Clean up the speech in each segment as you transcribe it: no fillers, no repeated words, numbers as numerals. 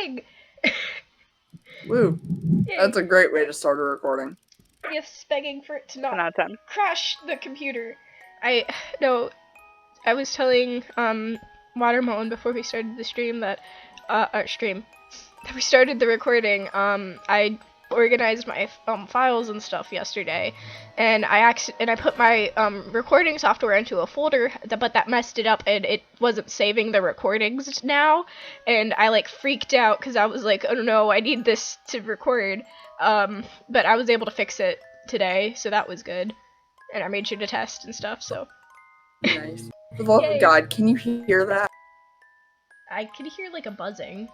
thing! Woo. Yay. That's a great way to start a recording. Yes, begging for it to not 10 out of 10. crash the computer. I was telling Watermelon before we started the stream that we started the recording. I organized my files and stuff yesterday, and I put my recording software into a folder, but that messed it up and it wasn't saving the recordings now, and I like freaked out because I was like, oh no, I need this to record. But I was able to fix it today, so that was good, and I made sure to test and stuff. So Nice. For the love Yay. of God, can you hear that? I could hear like a buzzing.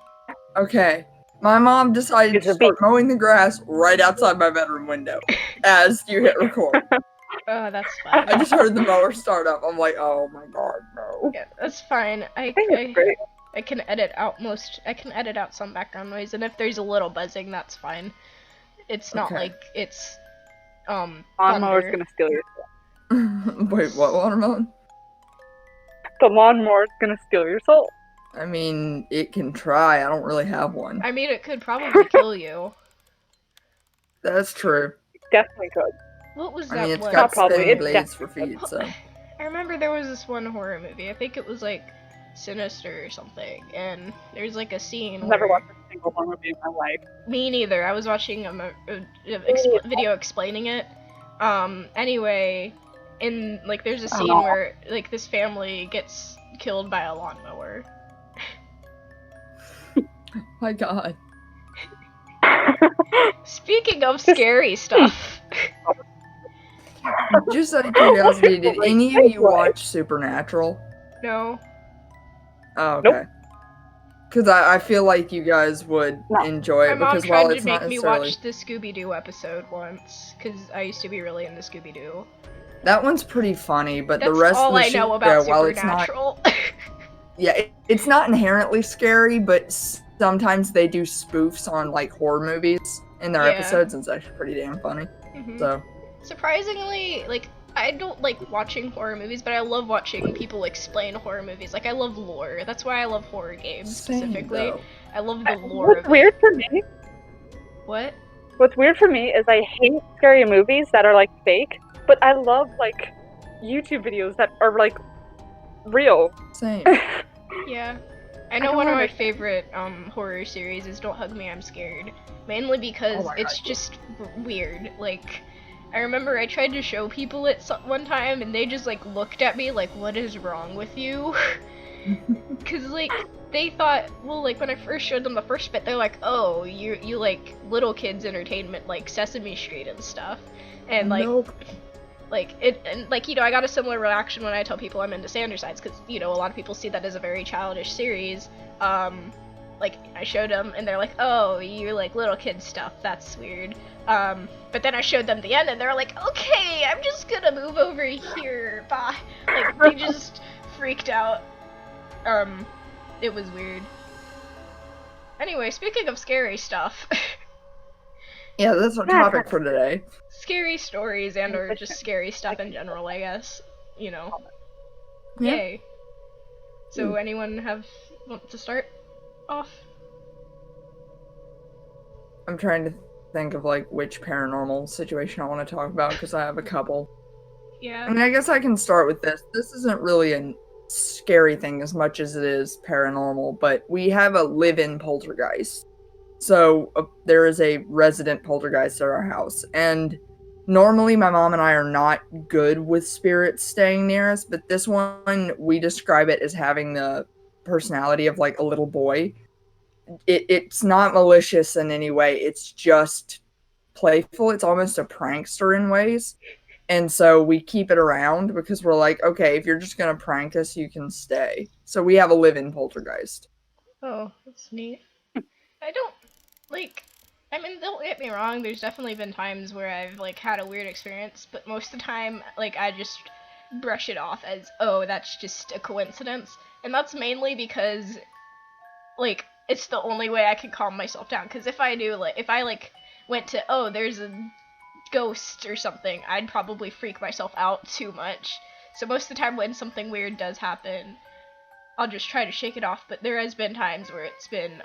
Okay. My mom decided It's to a start mowing the grass right outside my bedroom window as you hit record. Oh, that's fine. I just heard the mower start up. I'm like, oh my god, no. Yeah, that's fine. I think it's great. I can edit out some background noise, and if there's a little buzzing, that's fine. It's not Okay. like it's Lawnmower's thunder. gonna steal your soul. Wait, what, Watermelon? The lawnmower's gonna steal your soul. I mean, it can try. I don't really have one. I mean, it could probably kill you. That's true. Definitely could. What was that I mean, it's one? got Probably, spinning it's blades for feet, so. I remember there was this one horror movie. I think it was like Sinister or something, and there's like a scene I've never where... watched a single horror movie in my life. Me neither. I was watching a video explaining it. Anyway, like there's a scene where like this family gets killed by a lawnmower. My god. Speaking of scary stuff. Just out of curiosity, did any of you watch Supernatural? No. Oh, okay. Because I feel like you guys would enjoy it, My mom because while tried it's to not make me necessarily... watch the Scooby-Doo episode once, because I used to be really into Scooby-Doo. That one's pretty funny, but That's the rest all of the I know about while it's not... Supernatural. Yeah, it's not inherently scary, but sometimes they do spoofs on, like, horror movies in their episodes, and it's actually pretty damn funny. So... Surprisingly, like, I don't like watching horror movies, but I love watching people explain horror movies. Like, I love lore. That's why I love horror games, specifically. I love the lore What's weird for me? What? What's weird for me is I hate scary movies that are, like, fake, but I love, like, YouTube videos that are, like, real. Same. Yeah. I know one of my favorite horror series is Don't Hug Me, I'm Scared. Mainly because it's just weird. Like, I remember I tried to show people it one time, and they just, like, looked at me like, what is wrong with you? Because, like, they thought, well, like, when I first showed them the first bit, they're like, oh, you like little kids' entertainment, like Sesame Street and stuff. And, like, like, you know, I got a similar reaction when I tell people I'm into Sandersides, because, you know, a lot of people see that as a very childish series. Like, I showed them, and they're like, oh, you like little kid stuff, that's weird. But then I showed them the end, and they're like, okay, I'm just gonna move over here, bye. Like, they just freaked out. It was weird. Anyway, speaking of scary stuff. Yeah, that's our topic for today. Scary stories and or just scary stuff in general, I guess. You know. Yeah. Yay. So anyone want to start off? I'm trying to think of, like, which paranormal situation I want to talk about, because I have a couple. Yeah. I mean, I guess I can start with this. This isn't really a scary thing as much as it is paranormal, but we have a live-in poltergeist. So there is a resident poltergeist at our house, and normally my mom and I are not good with spirits staying near us, but this one, we describe it as having the personality of, like, a little boy. It's not malicious in any way, it's just playful. It's almost a prankster in ways. And so we keep it around because we're like, okay, if you're just gonna prank us, you can stay. So we have a live-in poltergeist. Oh, that's neat. I don't, like, I mean, don't get me wrong, there's definitely been times where I've, like, had a weird experience, but most of the time, like, I just brush it off as, oh, that's just a coincidence. And that's mainly because, like, it's the only way I can calm myself down. Because if I went to, oh, there's a ghost or something, I'd probably freak myself out too much. So most of the time when something weird does happen, I'll just try to shake it off. But there has been times where it's been,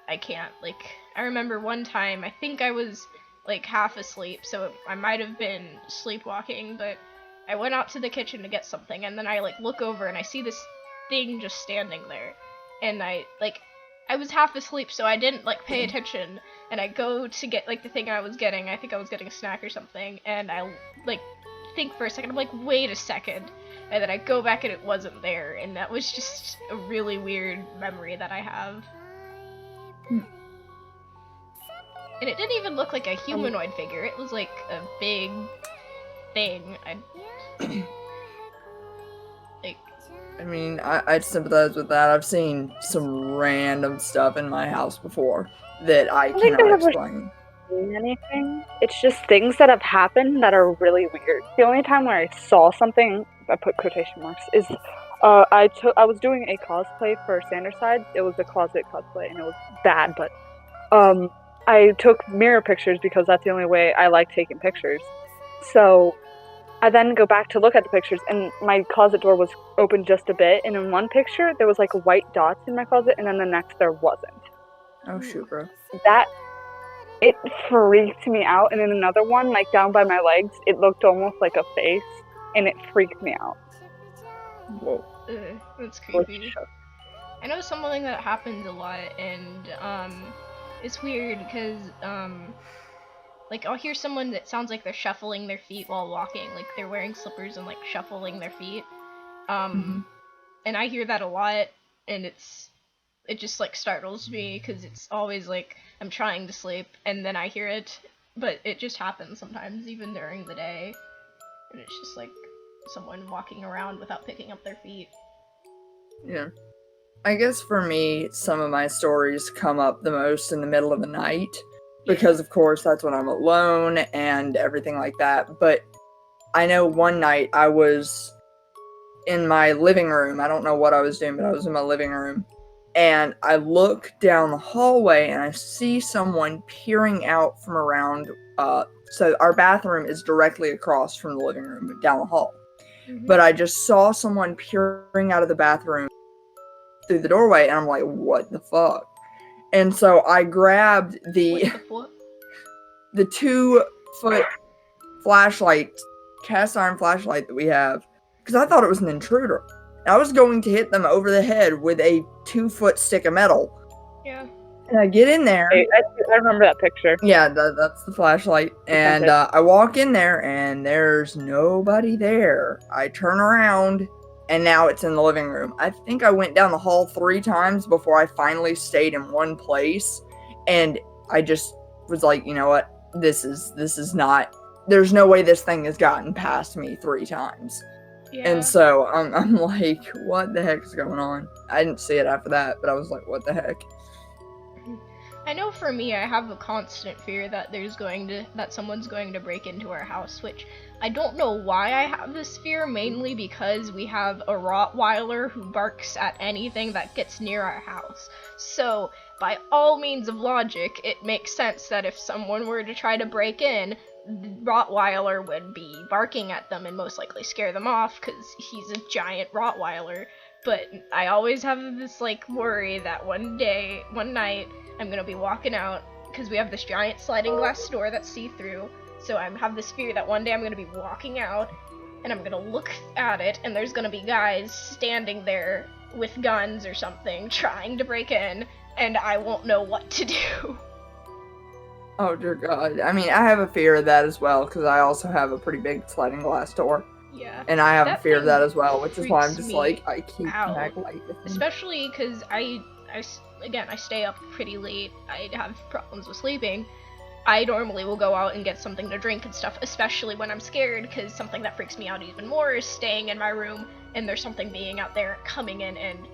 I can't. Like, I remember one time, I think I was, like, half asleep, so I might have been sleepwalking, but I went out to the kitchen to get something, and then I, like, look over and I see this thing just standing there. And I was half asleep, so I didn't, like, pay attention, and I go to get, like, the thing I was getting. I think I was getting a snack or something, and I, like, think for a second, I'm like, wait a second, and then I go back and it wasn't there, and that was just a really weird memory that I have. And it didn't even look like a humanoid figure, it was like a big thing. I mean, I'd sympathize with that. I've seen some random stuff in my house before that I cannot explain. Anything. It's just things that have happened that are really weird. The only time where I saw something, I put quotation marks, is I was doing a cosplay for Sanderside. It was a closet cosplay, and it was bad, but I took mirror pictures because that's the only way I like taking pictures. So I then go back to look at the pictures, and my closet door was open just a bit, and in one picture there was like white dots in my closet, and then the next there wasn't. Oh shoot, bro. It freaked me out, and in another one, like down by my legs, it looked almost like a face, and it freaked me out. Whoa. That's creepy. I know something that happens a lot, and it's weird because like I'll hear someone that sounds like they're shuffling their feet while walking, like they're wearing slippers and like shuffling their feet. And I hear that a lot, and it just like startles me because it's always like I'm trying to sleep and then I hear it, but it just happens sometimes even during the day, and it's just like someone walking around without picking up their feet. Yeah. I guess for me, some of my stories come up the most in the middle of the night because, of course, that's when I'm alone and everything like that. But I know one night I was in my living room. I don't know what I was doing, but I was in my living room. And I look down the hallway and I see someone peering out from around. So our bathroom is directly across from the living room down the hall. But I just saw someone peering out of the bathroom through the doorway, and I'm like, what the fuck? And so I grabbed the 2-foot flashlight, cast iron flashlight that we have, because I thought it was an intruder. And I was going to hit them over the head with a 2-foot stick of metal. Yeah. And I get in there. I remember that picture. Yeah, that's the flashlight. And I walk in there, and there's nobody there. I turn around, and now it's in the living room. I think I went down the hall 3 times before I finally stayed in one place. And I just was like, you know what? This is not... There's no way this thing has gotten past me 3 times. Yeah. And so I'm like, what the heck is going on? I didn't see it after that, but I was like, what the heck? I know for me, I have a constant fear that someone's going to break into our house, which I don't know why I have this fear, mainly because we have a Rottweiler who barks at anything that gets near our house. So, by all means of logic, it makes sense that if someone were to try to break in, the Rottweiler would be barking at them and most likely scare them off, because he's a giant Rottweiler. But I always have this, like, worry that one night, I'm gonna be walking out, because we have this giant sliding glass door that's see-through, so I have this fear that one day I'm gonna be walking out, and I'm gonna look at it, and there's gonna be guys standing there with guns or something, trying to break in, and I won't know what to do. Oh dear God. I mean, I have a fear of that as well, because I also have a pretty big sliding glass door. Yeah. And I have a fear of that as well, which is why I'm just like, I keep Maglite with me. Especially because I stay up pretty late. I have problems with sleeping. I normally will go out and get something to drink and stuff, especially when I'm scared, because something that freaks me out even more is staying in my room and there's something being out there coming in and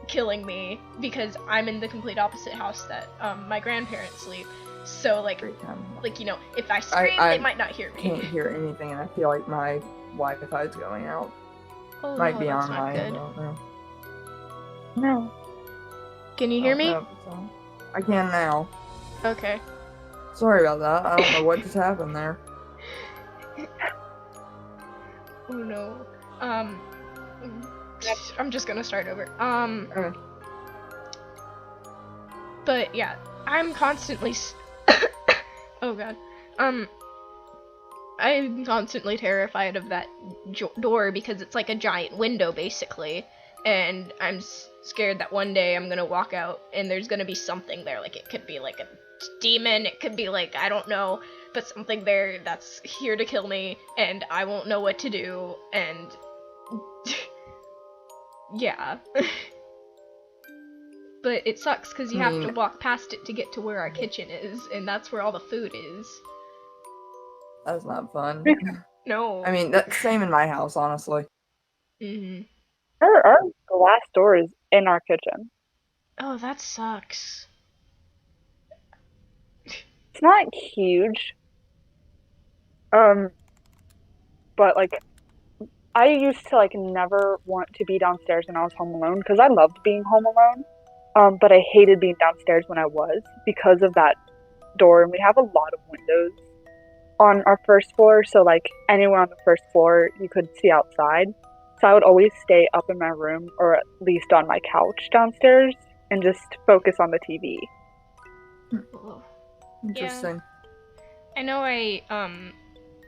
killing me, because I'm in the complete opposite house that my grandparents sleep. So, like, you know, if I scream, they might not hear me. I can't hear anything, and I feel like my Wi-Fi is going out. Oh, might no, be that's on not my good. No. Can you hear me? No, I can now. Okay. Sorry about that. I don't know what just happened there. Oh no. I'm just gonna start over. Okay. But yeah, I'm constantly. Oh god. I'm constantly terrified of that door because it's like a giant window basically, and I'm scared that one day I'm gonna walk out and there's gonna be something there. Like it could be like a demon, it could be like I don't know, but something there that's here to kill me, and I won't know what to do, and yeah. But it sucks because you have to walk past it to get to where our kitchen is, and that's where all the food is. That's not fun. No. I mean, that's same in my house, honestly. Mhm. There are glass doors in our kitchen. Oh, that sucks. It's not huge. But like I used to like never want to be downstairs when I was home alone because I loved being home alone. But I hated being downstairs when I was because of that door, and we have a lot of windows on our first floor, so like anywhere on the first floor you could see outside. So I would always stay up in my room or at least on my couch downstairs and just focus on the TV. Oh. Interesting. Yeah. I know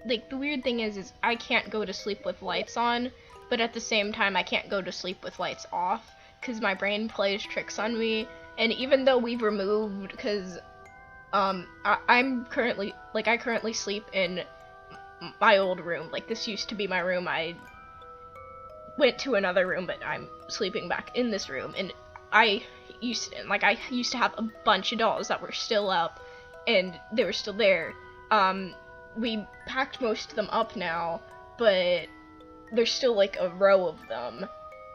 like the weird thing is I can't go to sleep with lights on, but at the same time I can't go to sleep with lights off because my brain plays tricks on me. And even though we've removed, because I'm currently I currently sleep in my old room. Like this used to be my room. I went to another room, but I'm sleeping back in this room. And I used to have a bunch of dolls that were still up, and they were still there. We packed most of them up now, but there's still like a row of them.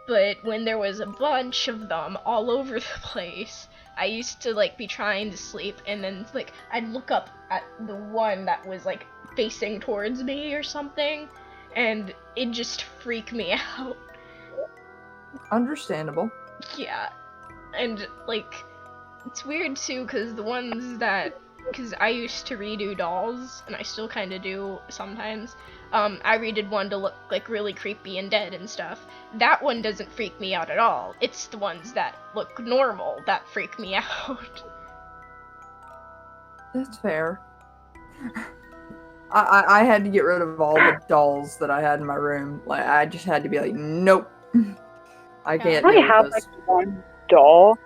But when there was a bunch of them all over the place, I used to like be trying to sleep, and then like I'd look up at the one that was like facing towards me or something, and it'd just freak me out. Understandable. Yeah, and like it's weird too because because I used to redo dolls, and I still kind of do sometimes. I redid one to look like really creepy and dead and stuff. That one doesn't freak me out at all. It's the ones that look normal that freak me out. That's fair. I had to get rid of all the dolls that I had in my room. Like I just had to be like, nope, I can't I deal have with this. like one doll,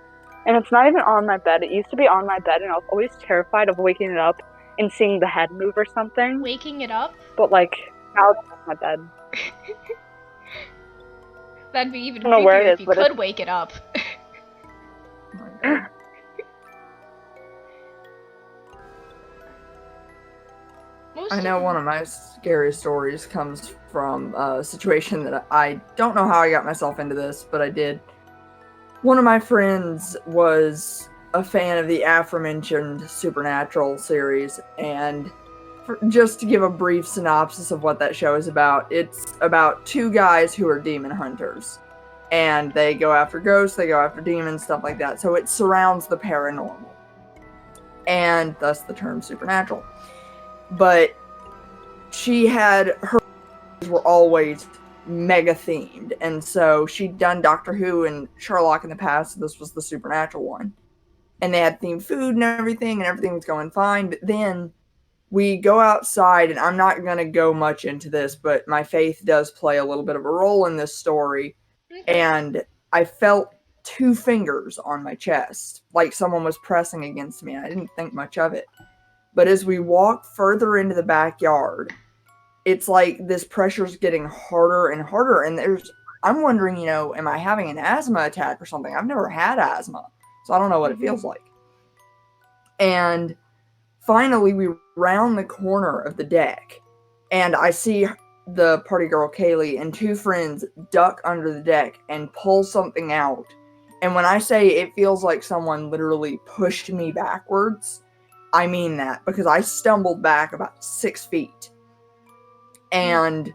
and it's not even on my bed. It used to be on my bed, and I was always terrified of waking it up and seeing the head move or something. Waking it up? But like now it's on my bed. That'd be even I don't know where creepier it if is, you but could wake it up. Oh my God. I know one of my scariest stories comes from a situation that I don't know how I got myself into this, but I did. One of my friends was a fan of the aforementioned Supernatural series, and just to give a brief synopsis of what that show is about, it's about two guys who are demon hunters. And they go after ghosts, they go after demons, stuff like that. So it surrounds the paranormal. And thus the term supernatural. But her were always mega themed, and so she'd done Doctor Who and Sherlock in the past, so this was the supernatural one. And they had themed food and everything was going fine, but then we go outside, and I'm not going to go much into this, but my faith does play a little bit of a role in this story, and I felt 2 fingers on my chest, like someone was pressing against me, and I didn't think much of it. But as we walk further into the backyard, it's like this pressure's getting harder and harder, and I'm wondering, am I having an asthma attack or something? I've never had asthma, so I don't know what it feels like. And finally, we round the corner of the deck, and I see the party girl, Kaylee, and 2 friends duck under the deck and pull something out. And when I say it feels like someone literally pushed me backwards, I mean that, because I stumbled back about 6 feet. And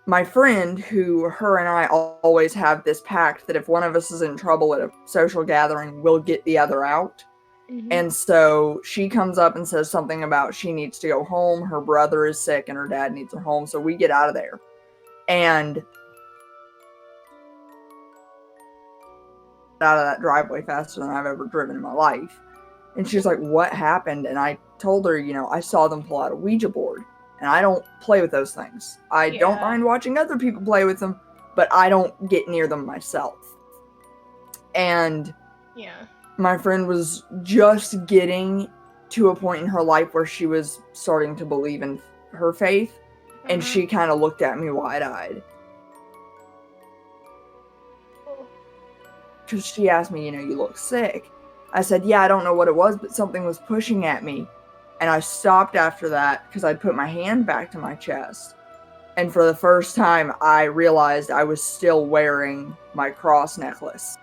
my friend, her and I always have this pact that if one of us is in trouble at a social gathering, we'll get the other out. Mm-hmm. And so she comes up and says something about she needs to go home. Her brother is sick and her dad needs her home. So we get out of there. And out of that driveway faster than I've ever driven in my life. And she's like, what happened? And I told her, I saw them pull out a Ouija board. And I don't play with those things. I don't mind watching other people play with them, but I don't get near them myself. And my friend was just getting to a point in her life where she was starting to believe in her faith. And she kind of looked at me wide-eyed. Because she asked me, you look sick. I said, yeah, I don't know what it was, but something was pushing at me. And I stopped after that because I'd put my hand back to my chest. And for the first time, I realized I was still wearing my cross necklace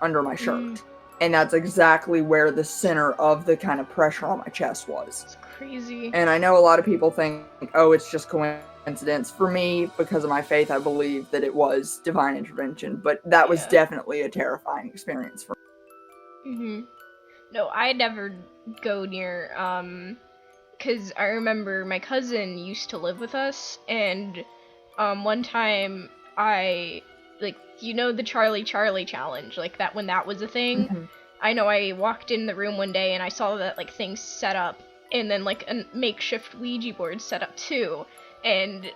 under my shirt. And that's exactly where the center of the kind of pressure on my chest was. It's crazy. And I know a lot of people think, oh, it's just coincidence. For me, because of my faith, I believe that it was divine intervention. But that was definitely a terrifying experience for me. No, I never go near, because I remember my cousin used to live with us, and one time I, the Charlie challenge, that when that was a thing, I know I walked in the room one day and I saw that, things set up, and then, a makeshift Ouija board set up too, and,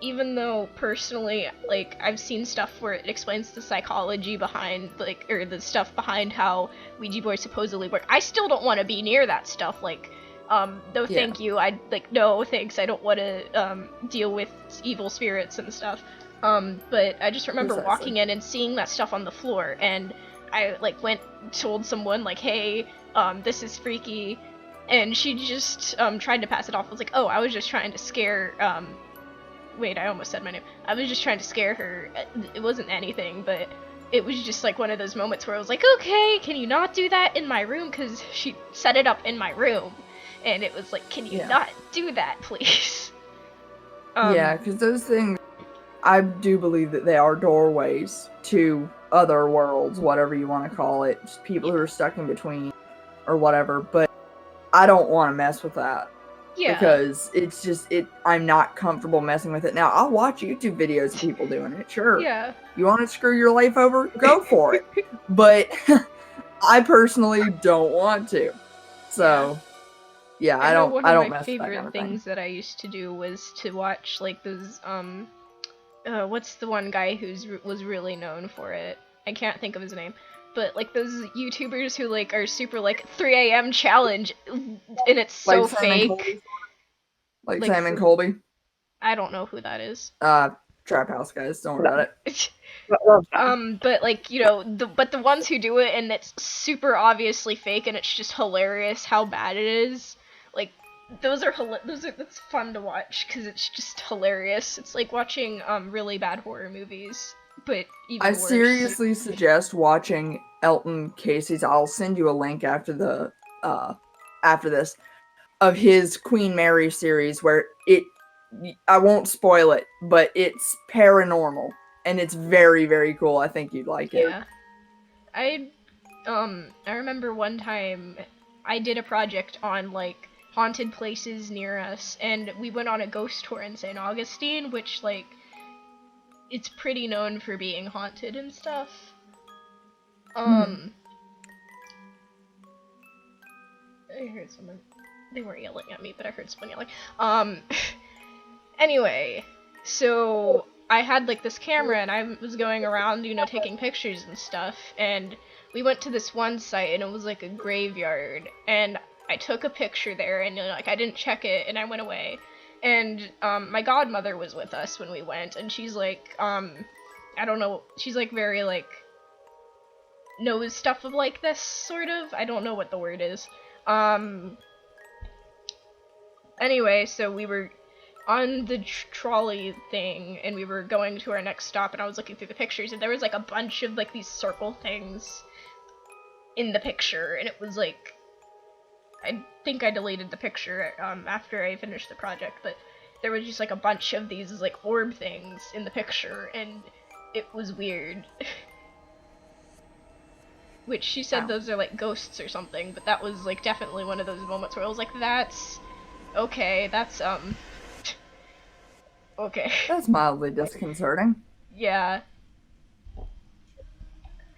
even though personally, I've seen stuff where it explains the psychology behind, or the stuff behind how Ouija boards supposedly work, I still don't want to be near that stuff, no thank you, no thanks, I don't want to, deal with evil spirits and stuff, but I just remember walking in and seeing that stuff on the floor, and I, told someone, hey, this is freaky, and she just, tried to pass it off. I was like, oh, I was just trying to scare, wait, I almost said my name. I was just trying to scare her. It wasn't anything, but it was just, one of those moments where I was like, okay, can you not do that in my room? Because she set it up in my room, and it was like, can you not do that, please? Yeah, because those things, I do believe that they are doorways to other worlds, whatever you want to call it. Just people who are stuck in between, or whatever, but I don't want to mess with that. Yeah. Because it's just, I'm not comfortable messing with it. Now, I'll watch YouTube videos of people doing it, sure. Yeah. You want to screw your life over? Go for it. But I personally don't want to. So, I don't mess with that kind of thing. One of my favorite things that I used to do was to watch, those, what's the one guy was really known for it? I can't think of his name. But, those YouTubers who, are super, 3 a.m. challenge, and it's so fake. Simon Colby? I don't know who that is. Trap House guys, don't worry about it. But, but the ones who do it, and it's super obviously fake, and it's just hilarious how bad it is. That's fun to watch, because it's just hilarious. It's like watching, really bad horror movies. But even worse. Seriously suggest watching Elton Casey's. I'll send you a link after this of his Queen Mary series where I won't spoil it, but it's paranormal and it's very, very cool. I think you'd like it. Yeah. I remember one time I did a project on haunted places near us, and we went on a ghost tour in St. Augustine, which it's pretty known for being haunted and stuff. I heard someone. They weren't yelling at me, but I heard someone yelling. Anyway, so I had this camera, and I was going around, taking pictures and stuff, and we went to this one site, and it was a graveyard, and I took a picture there, and I didn't check it, and I went away. And, my godmother was with us when we went, and she's I don't know, she's very, knows stuff of this, sort of, I don't know what the word is. Anyway, so we were on the trolley thing, and we were going to our next stop, and I was looking through the pictures, and there was, a bunch of, these circle things in the picture, and it was, I think I deleted the picture after I finished the project, but there was just a bunch of these orb things in the picture, and it was weird. Which she said those are ghosts or something, but that was definitely one of those moments where I was that's okay, that's okay. That's mildly disconcerting. Yeah.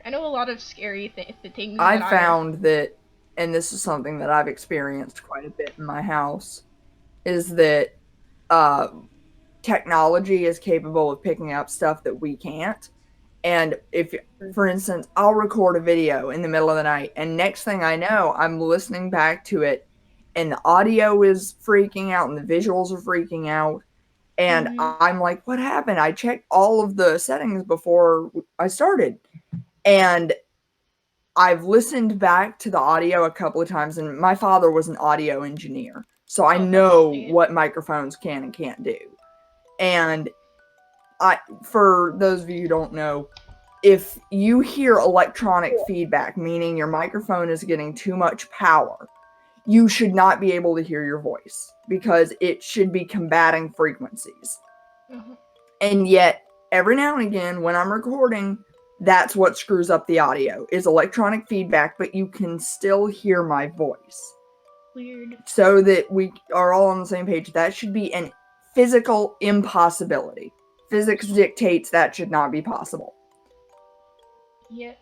I know a lot of scary things. I found that, and this is something that I've experienced quite a bit in my house, is that technology is capable of picking up stuff that we can't. And if, for instance, I'll record a video in the middle of the night, and next thing I know, I'm listening back to it, and the audio is freaking out, and the visuals are freaking out. And I'm like, what happened? I checked all of the settings before I started. And I've listened back to the audio a couple of times, and my father was an audio engineer. So I know what microphones can and can't do. And for those of you who don't know, if you hear electronic feedback, meaning your microphone is getting too much power, you should not be able to hear your voice because it should be combating frequencies. And yet, every now and again, when I'm recording, that's what screws up the audio, is electronic feedback, but you can still hear my voice. Weird. So that we are all on the same page. That should be an physical impossibility. Physics dictates that should not be possible. Yeah,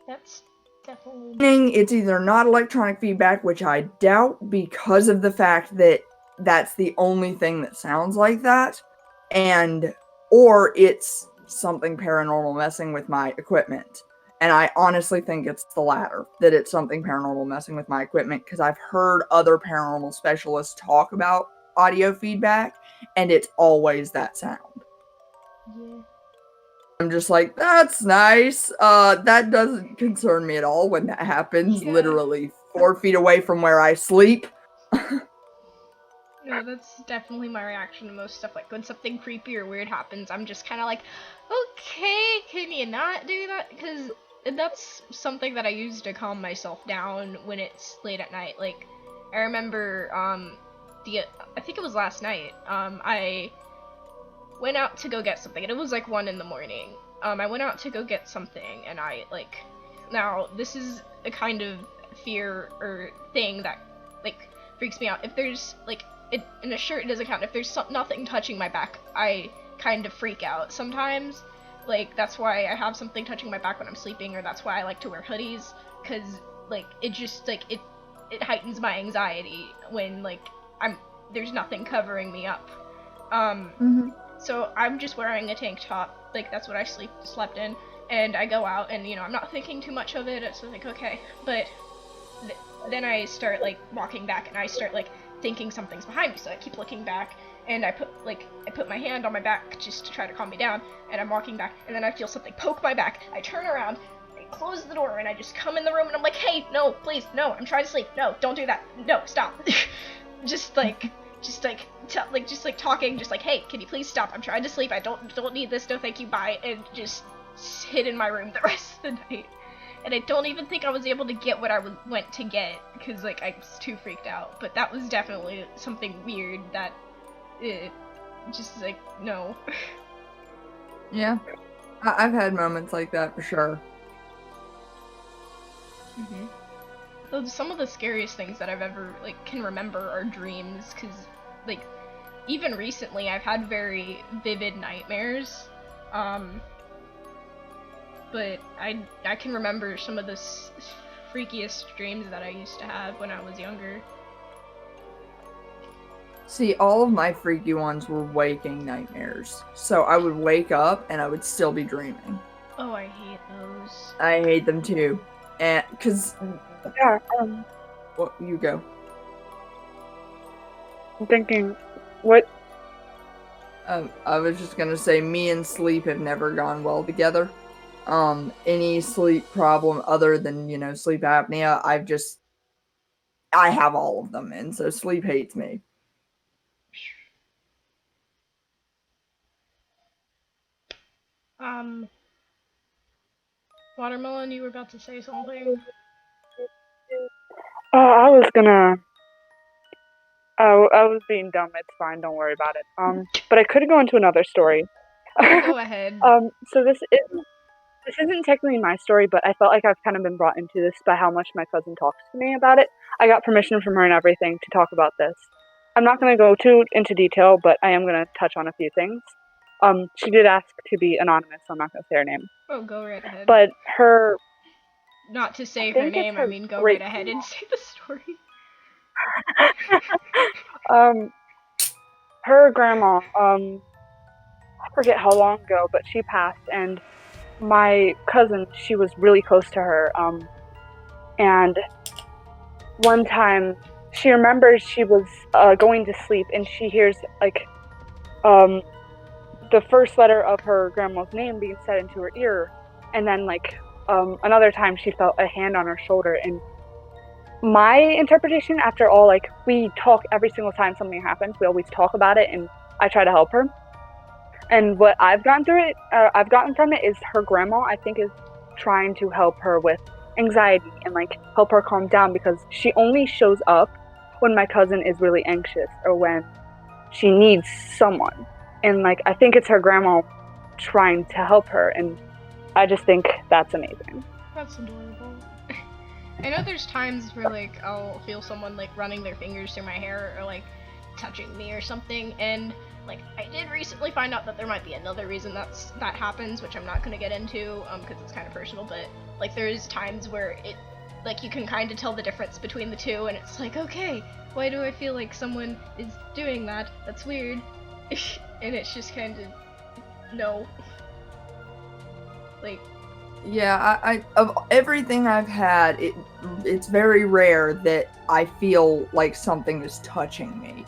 that's definitely... It's either not electronic feedback, which I doubt because of the fact that that's the only thing that sounds like that, or it's something paranormal messing with my equipment. And I honestly think it's the latter, that it's something paranormal messing with my equipment, because I've heard other paranormal specialists talk about audio feedback, and it's always that sound. Yeah. I'm just like, that's nice. That doesn't concern me at all when that happens, literally 4 feet away from where I sleep. No, that's definitely my reaction to most stuff. Like, when something creepy or weird happens, I'm just kind of like, okay, can you not do that? Because that's something that I use to calm myself down when it's late at night. Like, I remember, I think it was last night, I went out to go get something, and it was like 1 in the morning. I went out to go get something, and now, this is a kind of fear or thing that, like, freaks me out. If there's, like, in a shirt, it doesn't count. If there's nothing touching my back, I kind of freak out sometimes. Like, that's why I have something touching my back when I'm sleeping, or that's why I like to wear hoodies, because, like, it just, like, it heightens my anxiety when, like, there's nothing covering me up. So I'm just wearing a tank top, like, that's what I slept in, and I go out, and, I'm not thinking too much of it, it's like, okay, but then I start, like, walking back, and I start, like, thinking something's behind me, so I keep looking back, and I put my hand on my back just to try to calm me down, and I'm walking back, and then I feel something poke my back. I turn around, I close the door, and I just come in the room, and I'm like, hey, no, please, no, I'm trying to sleep, no, don't do that, no, stop. just talking, just like, hey, can you please stop, I'm trying to sleep, I don't need this, no thank you, bye, and just hid in my room the rest of the night. And I don't even think I was able to get what I went to get, because, like, I was too freaked out. But that was definitely something weird that, just, like, no. Yeah. I've had moments like that, for sure. So some of the scariest things that I've ever, like, can remember are dreams, because, like, even recently I've had very vivid nightmares. But I can remember some of the freakiest dreams that I used to have when I was younger. See, all of my freaky ones were waking nightmares. So I would wake up and I would still be dreaming. Oh, I hate those. I hate them too. And, cause... Yeah, Well, you go. I'm thinking, what? I was just gonna say, me and sleep have never gone well together. Any sleep problem other than, sleep apnea, I have all of them, and so sleep hates me. Watermelon, you were about to say something? I was gonna... I was being dumb, it's fine, don't worry about it. But I could go into another story. Go ahead. So this isn't technically my story, but I felt like I've kind of been brought into this by how much my cousin talks to me about it. I got permission from her and everything to talk about this. I'm not going to go too into detail, but I am going to touch on a few things. She did ask to be anonymous, so I'm not gonna say her name. Oh, go right ahead. But her, not to say I her think it's name, I her mean go great right ahead and say the story. her grandma, I forget how long ago, but she passed, and my cousin, she was really close to her. And one time, she remembers she was going to sleep, and she hears like the first letter of her grandma's name being said into her ear, and then like another time she felt a hand on her shoulder. And my interpretation, after all, like we talk every single time something happens, we always talk about it, and I try to help her. And what I've gotten from it is her grandma, I think, is trying to help her with anxiety and like help her calm down, because she only shows up when my cousin is really anxious or when she needs someone. And like I think it's her grandma trying to help her, and I just think that's amazing. That's adorable. I know there's times where like I'll feel someone like running their fingers through my hair or like touching me or something, and like I did recently find out that there might be another reason that happens, which I'm not gonna get into because it's kind of personal, but like there's times where it like you can kind of tell the difference between the two, and it's like, okay, why do I feel like someone is doing that? That's weird. And it's just kind of no. Like, Yeah, I of everything I've had, it's very rare that I feel like something is touching me.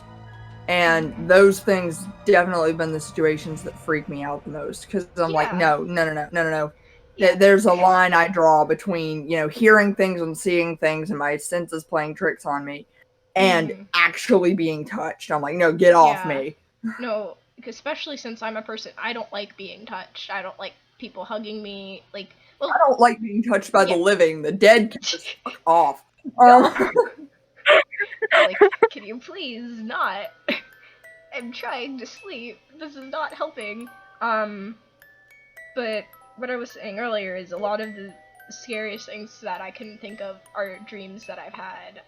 And those things definitely been the situations that freak me out the most, because I'm like, yeah. no. Yeah. There's a line I draw between, hearing things and seeing things and my senses playing tricks on me and actually being touched. I'm like, no, get off me. No, especially since I'm a person, I don't like being touched. I don't like people hugging me. Like, well, I don't like being touched by the living. The dead can just fuck off. Like, can you please not? I'm trying to sleep. This is not helping. But what I was saying earlier is a lot of the scariest things that I can think of are dreams that I've had.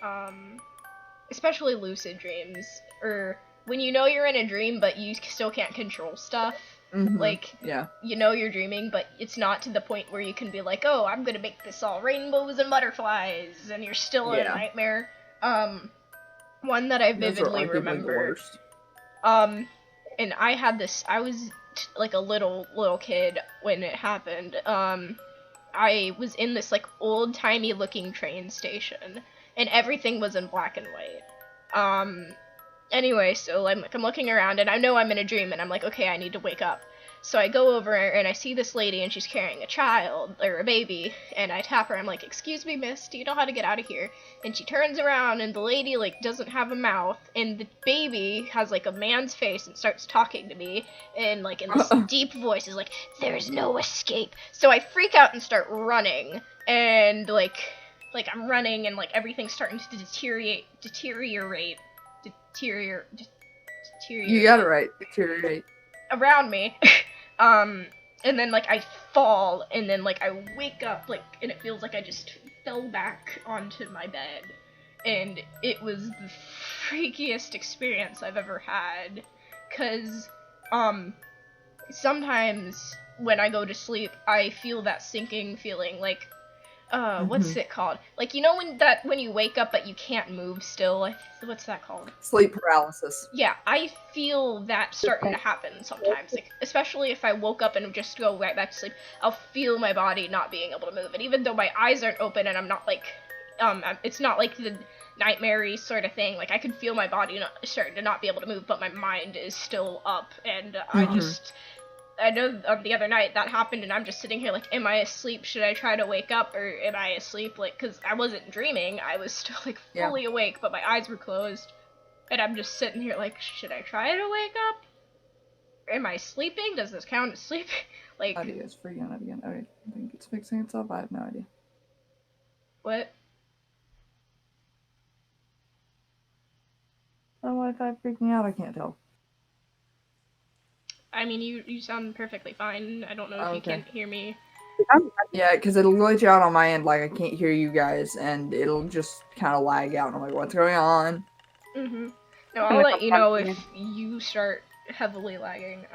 Especially lucid dreams, or when you know you're in a dream but you still can't control stuff. Like, you know you're dreaming, but it's not to the point where you can be like, oh, I'm gonna make this all rainbows and butterflies, and you're still in a nightmare. One that I vividly remember. And I had this. I was like a little kid when it happened. I was in this like old timey looking train station, and everything was in black and white. Anyway, so I'm looking around, and I know I'm in a dream, and I'm like, okay, I need to wake up. So I go over, and I see this lady, and she's carrying a child, or a baby, and I tap her, I'm like, excuse me, miss, do you know how to get out of here? And she turns around, and the lady, like, doesn't have a mouth, and the baby has, like, a man's face and starts talking to me, and, like, in this deep voice, is like, there's no escape. So I freak out and start running, and, like I'm running, and, like, everything's starting to deteriorate. You got it right. Deteriorate. Around me. And then, like, I fall, and then, like, I wake up, like, and it feels like I just fell back onto my bed. And it was the freakiest experience I've ever had. 'Cause, sometimes when I go to sleep, I feel that sinking feeling, like, what's it called? Like, you know when you wake up but you can't move still? What's that called? Sleep paralysis. Yeah, I feel that starting to happen sometimes. Like, especially if I woke up and just go right back to sleep, I'll feel my body not being able to move. And even though my eyes aren't open and I'm not like, it's not like the nightmare-y sort of thing. Like, I can feel my body starting to not be able to move, but my mind is still up. And I know the other night that happened, and I'm just sitting here like, am I asleep? Should I try to wake up, or am I asleep? Like, because I wasn't dreaming. I was still, like, fully awake, but my eyes were closed. And I'm just sitting here like, should I try to wake up? Am I sleeping? Does this count as sleeping? Like, audio is freaking out again. Alright, I think it's fixing itself. I have no idea. What? Oh, Wi-Fi freaking out. I can't tell. I mean, you sound perfectly fine. I don't know if you can't hear me. Yeah, because it'll glitch out on my end, like I can't hear you guys, and it'll just kind of lag out, and I'm like, what's going on? No, I'll let you know if you start heavily lagging.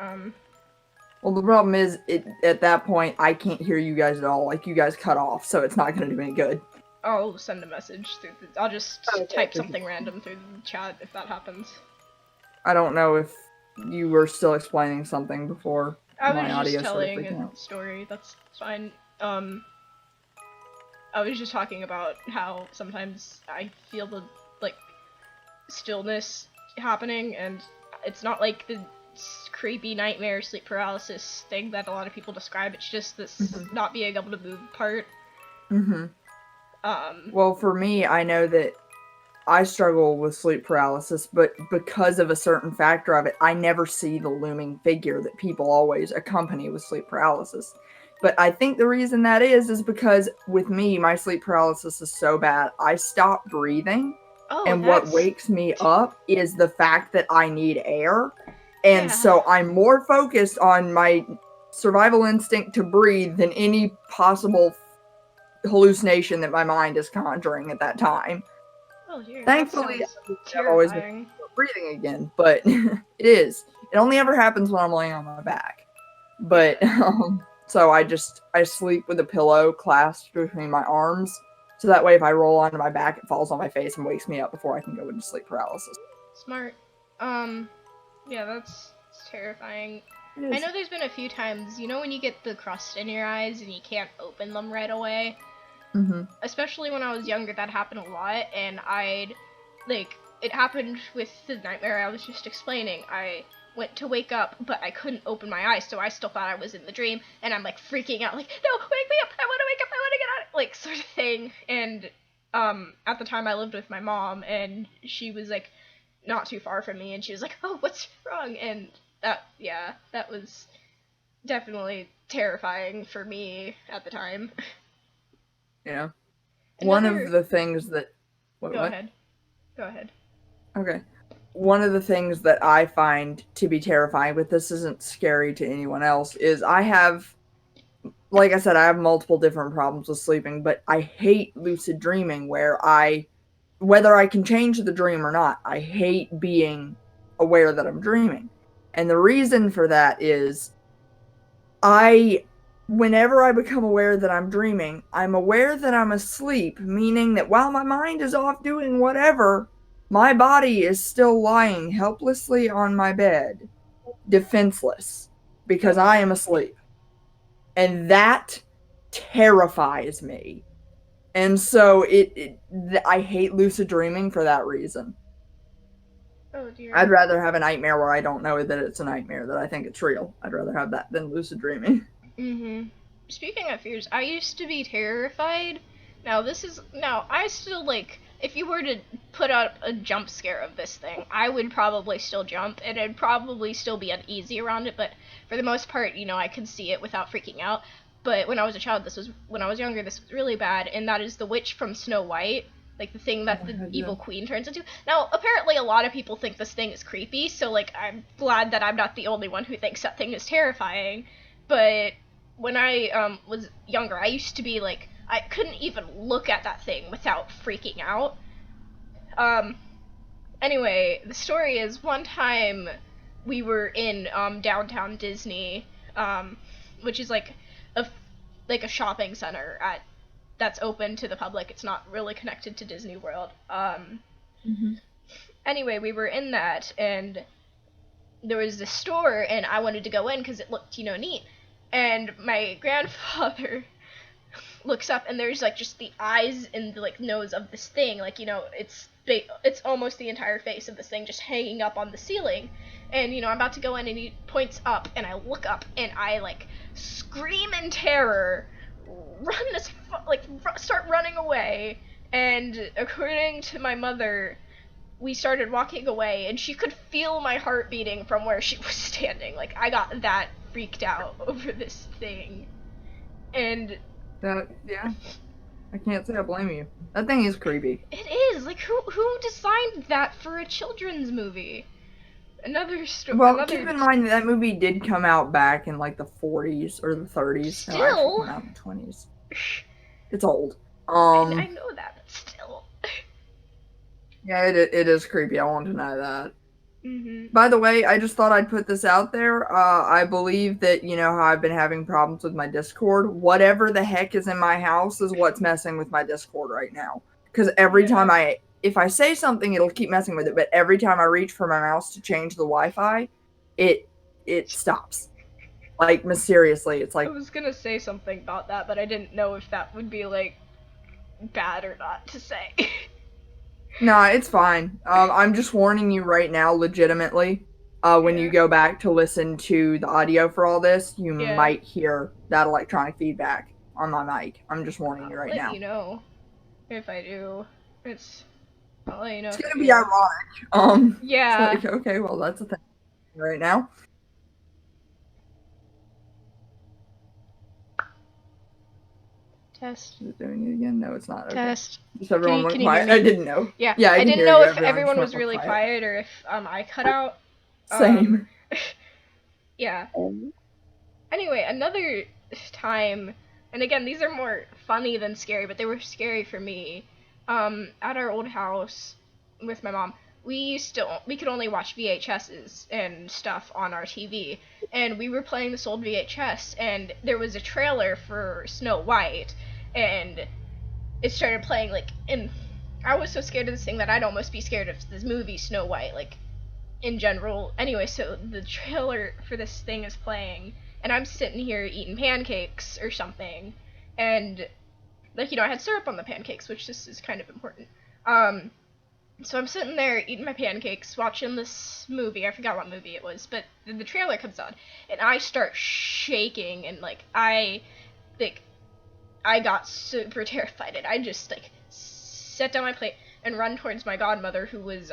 Well, the problem is, at that point, I can't hear you guys at all. Like, you guys cut off, so it's not going to do any good. I'll send a message through I'll just type something random through the chat if that happens. I don't know if you were still explaining something before I my was audio just started telling freaking a out. story, that's fine. I was just talking about how sometimes I feel the, like, stillness happening, and it's not like the creepy nightmare sleep paralysis thing that a lot of people describe, it's just this not being able to move part. Well, for me, I know that I struggle with sleep paralysis, but because of a certain factor of it, I never see the looming figure that people always accompany with sleep paralysis. But I think the reason that is because with me, my sleep paralysis is so bad, I stop breathing. And what wakes me up is the fact that I need air. And so I'm more focused on my survival instinct to breathe than any possible hallucination that my mind is conjuring at that time. Oh dear, Thankfully, I've always been breathing again, but it is. It only ever happens when I'm laying on my back. But so I sleep with a pillow clasped between my arms, so that way if I roll onto my back, it falls on my face and wakes me up before I can go into sleep paralysis. Smart. Yeah, that's terrifying. I know there's been a few times, you know, when you get the crust in your eyes and you can't open them right away. Especially when I was younger, that happened a lot, and it happened with the nightmare I was just explaining. I went to wake up, but I couldn't open my eyes, so I still thought I was in the dream, and I'm, like, freaking out, like, no, wake me up, I want to wake up, I want to get out, like, sort of thing. And, at the time I lived with my mom, and she was, like, not too far from me, and she was like, oh, what's wrong? And that was definitely terrifying for me at the time. Yeah. One of the things that... Go ahead. Okay. One of the things that I find to be terrifying, but this isn't scary to anyone else, is I have... Like I said, I have multiple different problems with sleeping, but I hate lucid dreaming where whether I can change the dream or not, I hate being aware that I'm dreaming. And the reason for that is whenever I become aware that I'm dreaming, I'm aware that I'm asleep, meaning that while my mind is off doing whatever, my body is still lying helplessly on my bed, defenseless, because I am asleep. And that terrifies me. And so I hate lucid dreaming for that reason. Oh dear. I'd rather have a nightmare where I don't know that it's a nightmare, that I think it's real. I'd rather have that than lucid dreaming. Speaking of fears, I used to be terrified. Now I still, like, if you were to put up a jump scare of this thing, I would probably still jump, and I'd probably still be uneasy around it, but for the most part, you know, I could see it without freaking out. But when I was a child, when I was younger, this was really bad, and that is the witch from Snow White, like the thing that the evil queen turns into. Now, apparently a lot of people think this thing is creepy, so, like, I'm glad that I'm not the only one who thinks that thing is terrifying, but when I was younger, I used to be, like, I couldn't even look at that thing without freaking out. Anyway, the story is, one time we were in downtown Disney, which is like a shopping center that's open to the public. It's not really connected to Disney World. Anyway, we were in that, and there was this store, and I wanted to go in because it looked, you know, neat. And my grandfather looks up, and there's, like, just the eyes and the, like, nose of this thing, like, you know, it's almost the entire face of this thing just hanging up on the ceiling. And, you know, I'm about to go in, and he points up, and I look up, and I, like, scream in terror, start running away. And according to my mother, we started walking away, and she could feel my heart beating from where she was standing. Like, I got that freaked out over this thing. And yeah, I can't say I blame you. That thing is creepy. It is. Like, who designed that for a children's movie? Another story. Well, keep in mind that movie did come out back in, like, the 40s or the 30s. Still? No, actually, came out in the 20s. It's old. I know that, but still. Yeah, it is creepy. I want to know that. By the way, I just thought I'd put this out there. I believe that, you know how I've been having problems with my Discord? Whatever the heck is in my house is what's messing with my Discord right now. Because every time if I say something, it'll keep messing with it. But every time I reach for my mouse to change the Wi-Fi, it stops. Like, mysteriously. It's like... I was gonna say something about that, but I didn't know if that would be, like, bad or not to say. Nah, it's fine. I'm just warning you right now, legitimately. When you go back to listen to the audio for all this, you might hear that electronic feedback on my mic. I'm just warning you right now. I'll let you know if I do. I'll let you know. It's gonna be ironic. Yeah. It's like, okay, well, that's a thing right now. Test. Is it doing it again? No, it's not. Okay. Test. Just everyone went Can you quiet. hear me? I didn't know. Yeah. Yeah, I didn't know if everyone was really quiet or if I cut out. Same. Yeah. Anyway, another time, and again, these are more funny than scary, but they were scary for me. At our old house with my mom, we could only watch VHSs and stuff on our TV, and we were playing this old VHS, and there was a trailer for Snow White, and it started playing, like, and I was so scared of this thing that I'd almost be scared of this movie Snow White, like, in general. Anyway, so the trailer for this thing is playing, and I'm sitting here eating pancakes or something, and, like, you know, I had syrup on the pancakes, which this is kind of important. So I'm sitting there eating my pancakes, watching this movie. I forgot what movie it was, but the trailer comes on, and I start shaking, and, like, I got super terrified, and I just, like, set down my plate and run towards my godmother, who was,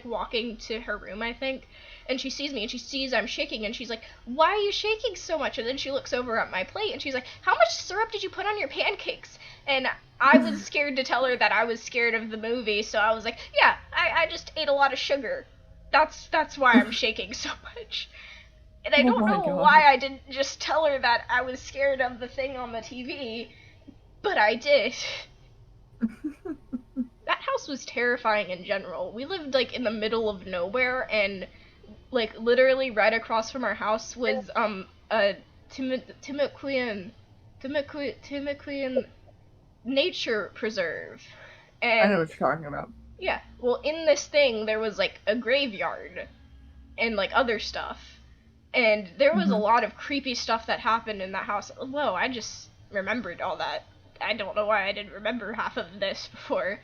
walking to her room, I think, and she sees me, and she sees I'm shaking, and she's like, why are you shaking so much? And then she looks over at my plate, and she's like, how much syrup did you put on your pancakes? And I was scared to tell her that I was scared of the movie, so I was like, yeah, I just ate a lot of sugar. That's why I'm shaking so much. And I don't know why I didn't just tell her that I was scared of the thing on the TV, but I did. That house was terrifying in general. We lived, like, in the middle of nowhere, and, like, literally right across from our house was, a Timucuan nature preserve. And I know what you're talking about. Yeah, well, in this thing, there was, like, a graveyard and, like, other stuff. And there was a lot of creepy stuff that happened in that house. Whoa, I just remembered all that. I don't know why I didn't remember half of this before.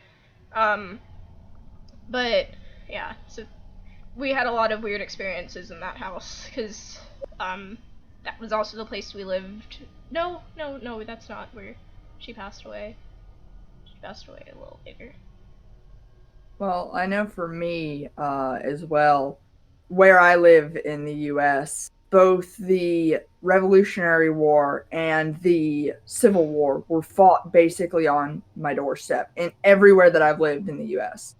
But, yeah, so we had a lot of weird experiences in that house, because, that was also the place we lived. No, that's not where she passed away. She passed away a little later. Well, I know for me, as well, where I live in the U.S., both the Revolutionary War and the Civil War were fought basically on my doorstep in everywhere that I've lived in the U.S.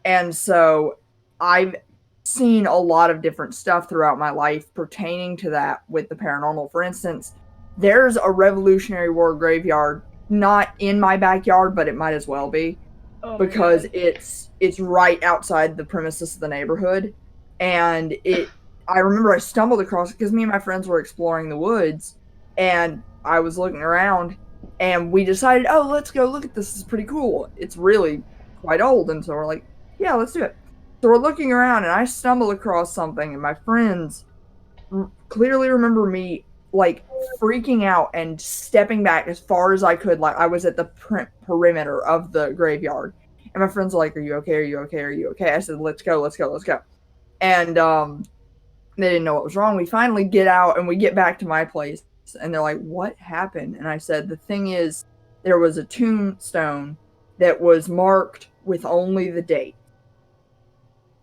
And so I've seen a lot of different stuff throughout my life pertaining to that with the paranormal. For instance, there's a Revolutionary War graveyard not in my backyard, but it might as well be, because it's right outside the premises of the neighborhood. And I remember I stumbled across it because me and my friends were exploring the woods, and I was looking around, and we decided, oh, let's go look at this. This is pretty cool. It's really quite old, and so we're like, yeah, let's do it. So we're looking around, and I stumbled across something, and my friends clearly remember me, like, freaking out and stepping back as far as I could, like I was at the perimeter of the graveyard. And my friends were like, are you okay? Are you okay? Are you okay? I said, let's go. And they didn't know what was wrong. We finally get out, and we get back to my place, and they're like, what happened? And I said, the thing is, there was a tombstone that was marked with only the date.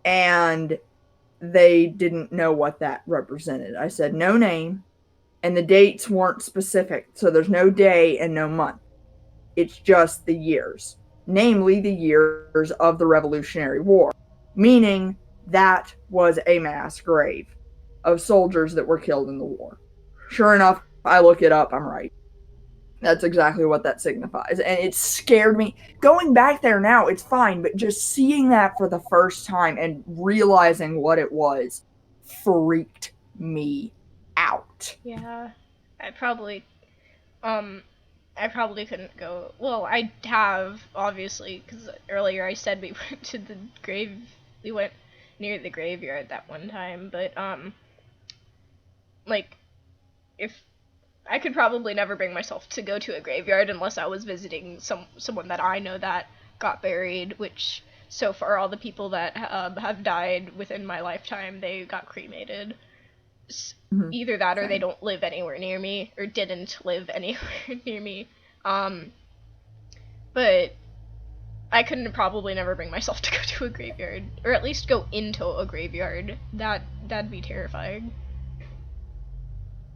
And they didn't know what that represented. I said, no name, and the dates weren't specific. So there's no day and no month. It's just the years, namely the years of the Revolutionary War, meaning that was a mass grave of soldiers that were killed in the war. Sure enough, I look it up, I'm right. That's exactly what that signifies. And it scared me. Going back there now, it's fine, but just seeing that for the first time and realizing what it was freaked me out. Yeah. I probably um I probably couldn't go. Well, I have obviously cuz earlier I said we went to the grave we went near the graveyard that one time, but like if I could probably never bring myself to go to a graveyard unless I was visiting someone that I know that got buried, which so far all the people that have died within my lifetime, they got cremated. Either that or they don't live anywhere near me or didn't live anywhere near me. But I couldn't probably never bring myself to go to a graveyard or at least go into a graveyard. That'd be terrifying.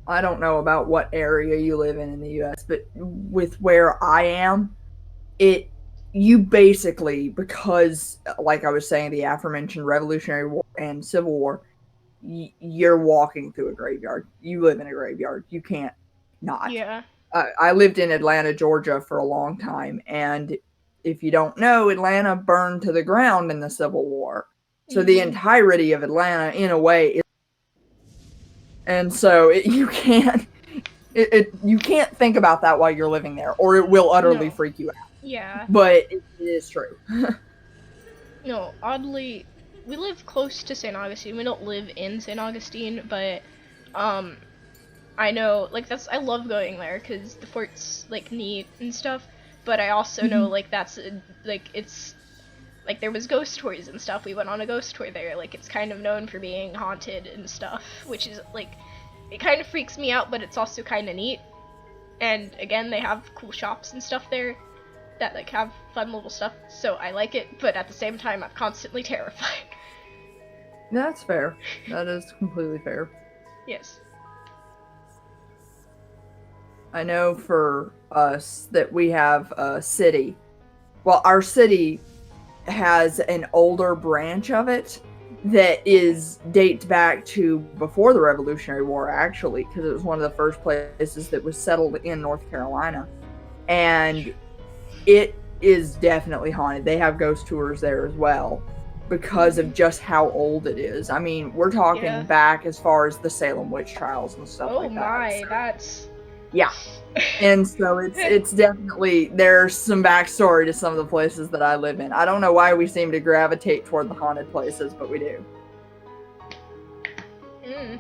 I don't know about what area you live in the US, but with where I am, you basically, because like I was saying, the aforementioned Revolutionary War and Civil War, you're walking through a graveyard. You live in a graveyard. You can't not. Yeah. I lived in Atlanta, Georgia for a long time, and if you don't know, Atlanta burned to the ground in the Civil War. So the entirety of Atlanta, in a way, is. And so you can't think about that while you're living there, or it will utterly freak you out. Yeah. But it is true. No, oddly, we live close to St. Augustine. We don't live in St. Augustine, but I know, like, I love going there because the fort's like neat and stuff. But I also know, like, it's like there was ghost tours and stuff. We went on a ghost tour there. Like, it's kind of known for being haunted and stuff, which is like, it kind of freaks me out, but it's also kind of neat. And again, they have cool shops and stuff there that like have fun little stuff. So I like it, but at the same time, I'm constantly terrified. That's fair. That is completely fair. Yes. I know for us that we have a city. Well, our city has an older branch of it that dates back to before the Revolutionary War, actually, because it was one of the first places that was settled in North Carolina. And it is definitely haunted. They have ghost tours there as well because of just how old it is. I mean, we're talking back as far as the Salem witch trials and stuff like that. Oh my, that's... Yeah. And so it's definitely, there's some backstory to some of the places that I live in. I don't know why we seem to gravitate toward the haunted places, but we do. Yeah,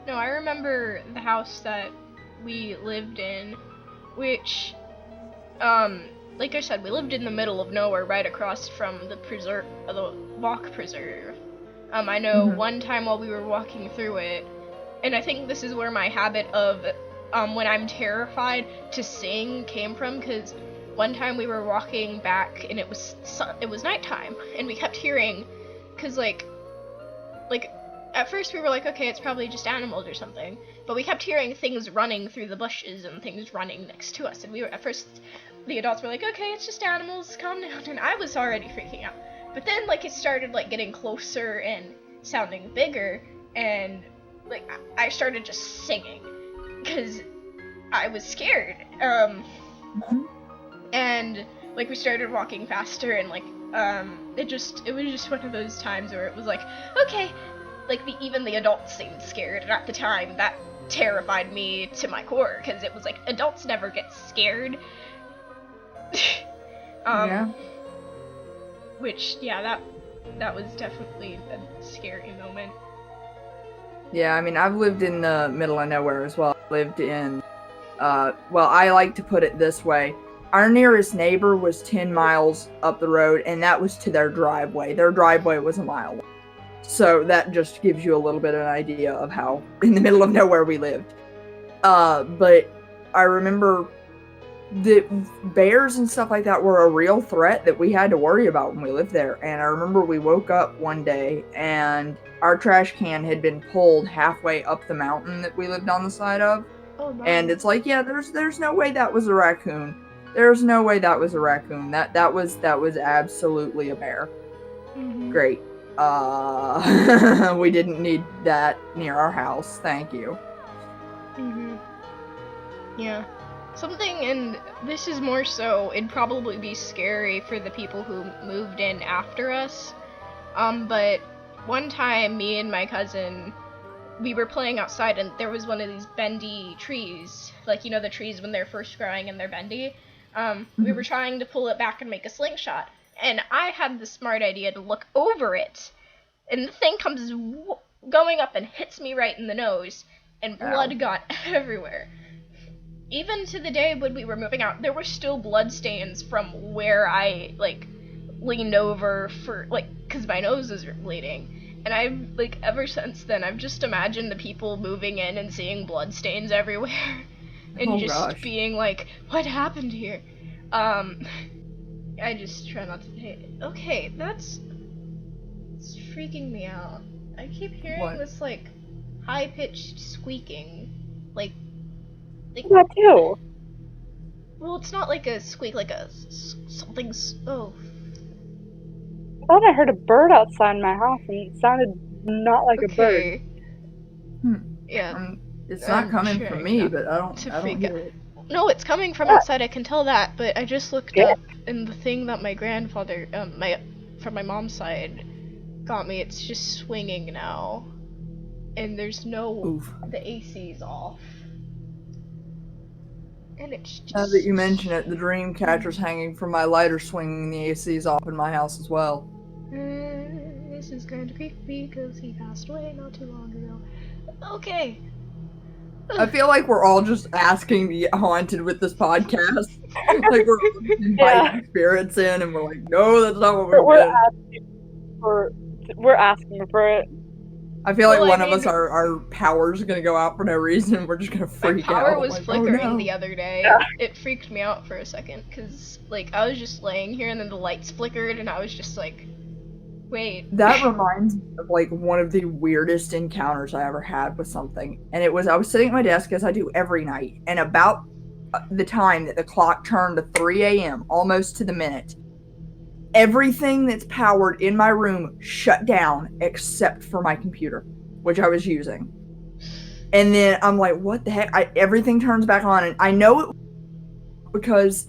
no, I remember the house that we lived in, which, like I said, we lived in the middle of nowhere, right across from the walk preserve. I know one time while we were walking through it, and I think this is where my habit of, when I'm terrified to sing came from, because one time we were walking back and it was nighttime, and we kept hearing, because like, at first we were like, okay, it's probably just animals or something, but we kept hearing things running through the bushes and things running next to us, and at first, the adults were like, okay, it's just animals, calm down, and I was already freaking out. But then, like, it started, like, getting closer and sounding bigger, and, like, I started just singing, because I was scared, and, like, we started walking faster, and, like, it was just one of those times where it was like, okay, like, even the adults seemed scared, and at the time, that terrified me to my core, because it was like, adults never get scared. Which, yeah, that was definitely a scary moment. Yeah, I mean, I've lived in the middle of nowhere as well. I lived in, well, I like to put it this way. Our nearest neighbor was 10 miles up the road, and that was to their driveway. Their driveway was a mile away. So that just gives you a little bit of an idea of how in the middle of nowhere we lived. But I remember the bears and stuff like that were a real threat that we had to worry about when we lived there. And I remember we woke up one day and our trash can had been pulled halfway up the mountain that we lived on the side of. Oh, no. And it's like, yeah, there's no way that was a raccoon. There's no way that was a raccoon. That was absolutely a bear. Great. We didn't need that near our house. Thank you. Mhm. Yeah. Something, and this is more so, it'd probably be scary for the people who moved in after us. But one time, me and my cousin, we were playing outside, and there was one of these bendy trees, like, you know, the trees when they're first growing and they're bendy. We were trying to pull it back and make a slingshot, and I had the smart idea to look over it, and the thing comes going up and hits me right in the nose, and blood got everywhere. Even to the day when we were moving out, there were still blood stains from where I, like, leaned over for, like, because my nose was bleeding. And I've, like, ever since then, I've just imagined the people moving in and seeing blood stains everywhere. And just being like, what happened here? I just try not to pay. Okay, it's freaking me out. I keep hearing this, like, high-pitched squeaking. Like, that too. well, it's not like a squeak, like a something's. Oh. I thought I heard a bird outside my house, and it sounded not like a bird. Yeah. It's not coming from me, but I don't hear it. No, it's coming from outside. I can tell that, but I just looked up, and the thing that my grandfather, from my mom's side, got me. It's just swinging now, and there's no. The AC's off. And it's just... Now that you mention it, the dream catcher's hanging from my lighter swinging, the AC's off in my house as well. This is kind of creepy because he passed away not too long ago. Okay. I feel like we're all just asking to get haunted with this podcast. Like we're inviting spirits in, and we're like, no, that's not what we're doing. We're asking for it. I feel like one of us, our power's gonna go out for no reason, and we're just gonna freak out. My power was flickering the other day. It freaked me out for a second, because, like, I was just laying here, and then the lights flickered, and I was just like, wait. That reminds me of, like, one of the weirdest encounters I ever had with something. And I was sitting at my desk, as I do every night, and about the time that the clock turned to 3 a.m., almost to the minute, everything that's powered in my room shut down except for my computer, which I was using. And then I'm like, what the heck? Everything turns back on, and I know it because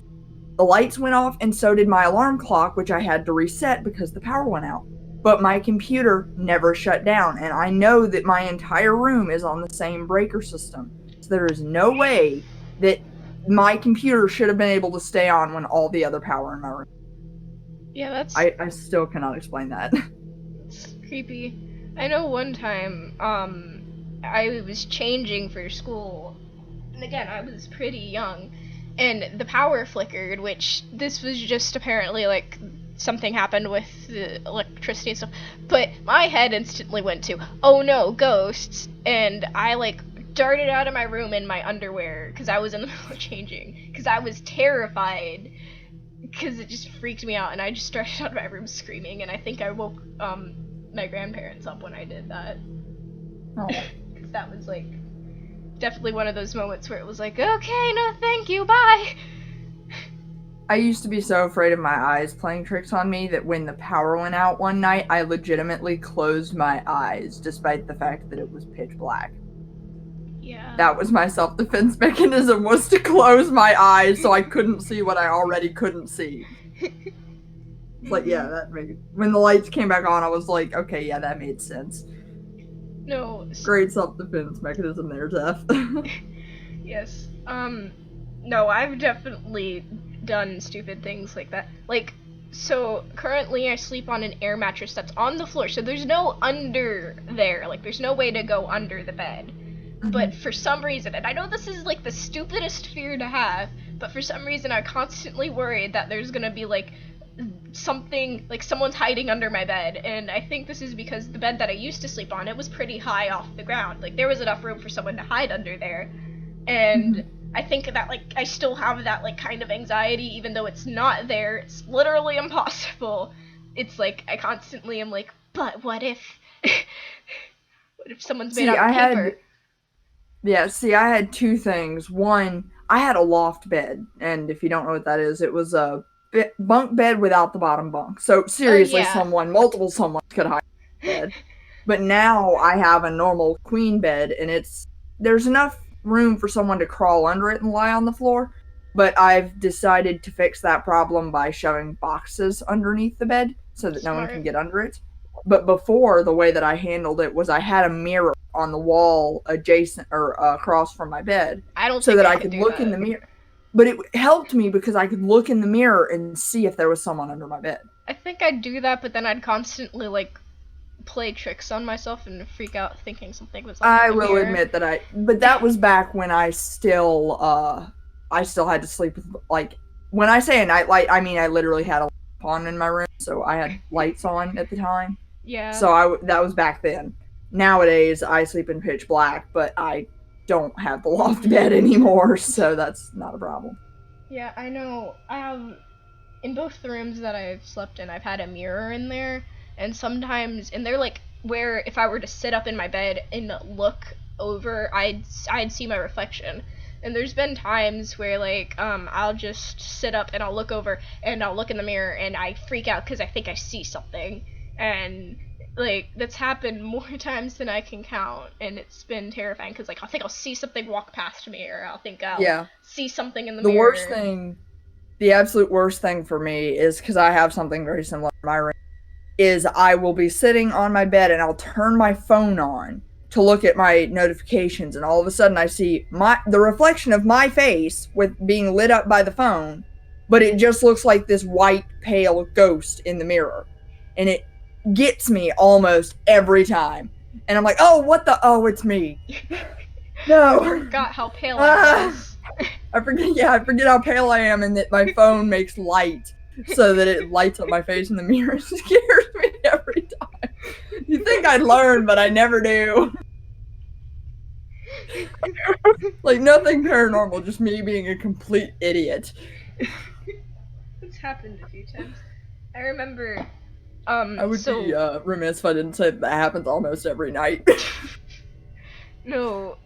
the lights went off, and so did my alarm clock, which I had to reset because the power went out. But my computer never shut down, and I know that my entire room is on the same breaker system. So there is no way that my computer should have been able to stay on when all the other power in my room. Yeah, that's... I still cannot explain that. It's creepy. I know one time, I was changing for school, and again, I was pretty young, and the power flickered, which this was just apparently, like, something happened with the electricity and stuff, but my head instantly went to, oh no, ghosts, and I, like, darted out of my room in my underwear, because I was in the middle of changing, because I was terrified. Because it just freaked me out, and I just started out of my room screaming, and I think I woke my grandparents up when I did that. Oh. Because that was, like, definitely one of those moments where it was like, okay, no thank you, bye! I used to be so afraid of my eyes playing tricks on me that when the power went out one night, I legitimately closed my eyes, despite the fact that it was pitch black. Yeah. That was my self-defense mechanism, was to close my eyes so I couldn't see what I already couldn't see. It's like, yeah, that made... When the lights came back on, I was like, okay, yeah, that made sense. No. Great self-defense mechanism there, Zeph. Yes. No, I've definitely done stupid things like that. Like, so currently I sleep on an air mattress that's on the floor, so there's no under there. Like, there's no way to go under the bed. But for some reason, and I know this is, like, the stupidest fear to have, but for some reason I'm constantly worried that there's gonna be, like, something, like, someone's hiding under my bed, and I think this is because the bed that I used to sleep on, it was pretty high off the ground. Like, there was enough room for someone to hide under there, and I think that, like, I still have that, like, kind of anxiety, even though it's not there. It's literally impossible. It's, like, I constantly am like, but what if... what if someone's made out of paper? I had two things. One, I had a loft bed, and if you don't know what that is, it was a bunk bed without the bottom bunk. So seriously, multiple someone could hide in bed. But now I have a normal queen bed, and there's enough room for someone to crawl under it and lie on the floor. But I've decided to fix that problem by shoving boxes underneath the bed so that no one can get under it. But before, the way that I handled it was I had a mirror on the wall adjacent or across from my bed, so that I could look in the mirror. But it helped me because I could look in the mirror and see if there was someone under my bed. I think I'd do that, but then I'd constantly like play tricks on myself and freak out thinking something was under I the will mirror. admit that but that was back when I still had to sleep with, like, when I say a nightlight, I mean I literally had a light on in my room, so I had lights on at the time. Yeah. So that was back then. Nowadays, I sleep in pitch black, but I don't have the loft bed anymore, so that's not a problem. Yeah, I know. I have, in both the rooms that I've slept in, I've had a mirror in there, and sometimes, and they're like where if I were to sit up in my bed and look over, I'd see my reflection. And there's been times where like I'll just sit up and I'll look over and I'll look in the mirror and I freak out because I think I see something, and like that's happened more times than I can count, and it's been terrifying because like I think I'll see something walk past me, or I'll think I'll see something in the mirror. The absolute worst thing for me is, because I have something very similar in my room, is I will be sitting on my bed and I'll turn my phone on to look at my notifications, and all of a sudden I see the reflection of my face with being lit up by the phone, but it just looks like this white pale ghost in the mirror, and it gets me almost every time. And I'm like, oh, it's me. No. I forgot how pale I was. I forget how pale I am, and that my phone makes light so that it lights up my face in the mirror. It scares me every time. You think I'd learn, but I never do. Like, nothing paranormal, just me being a complete idiot. It's happened a few times. I remember, I would be remiss if I didn't say that happens almost every night. No,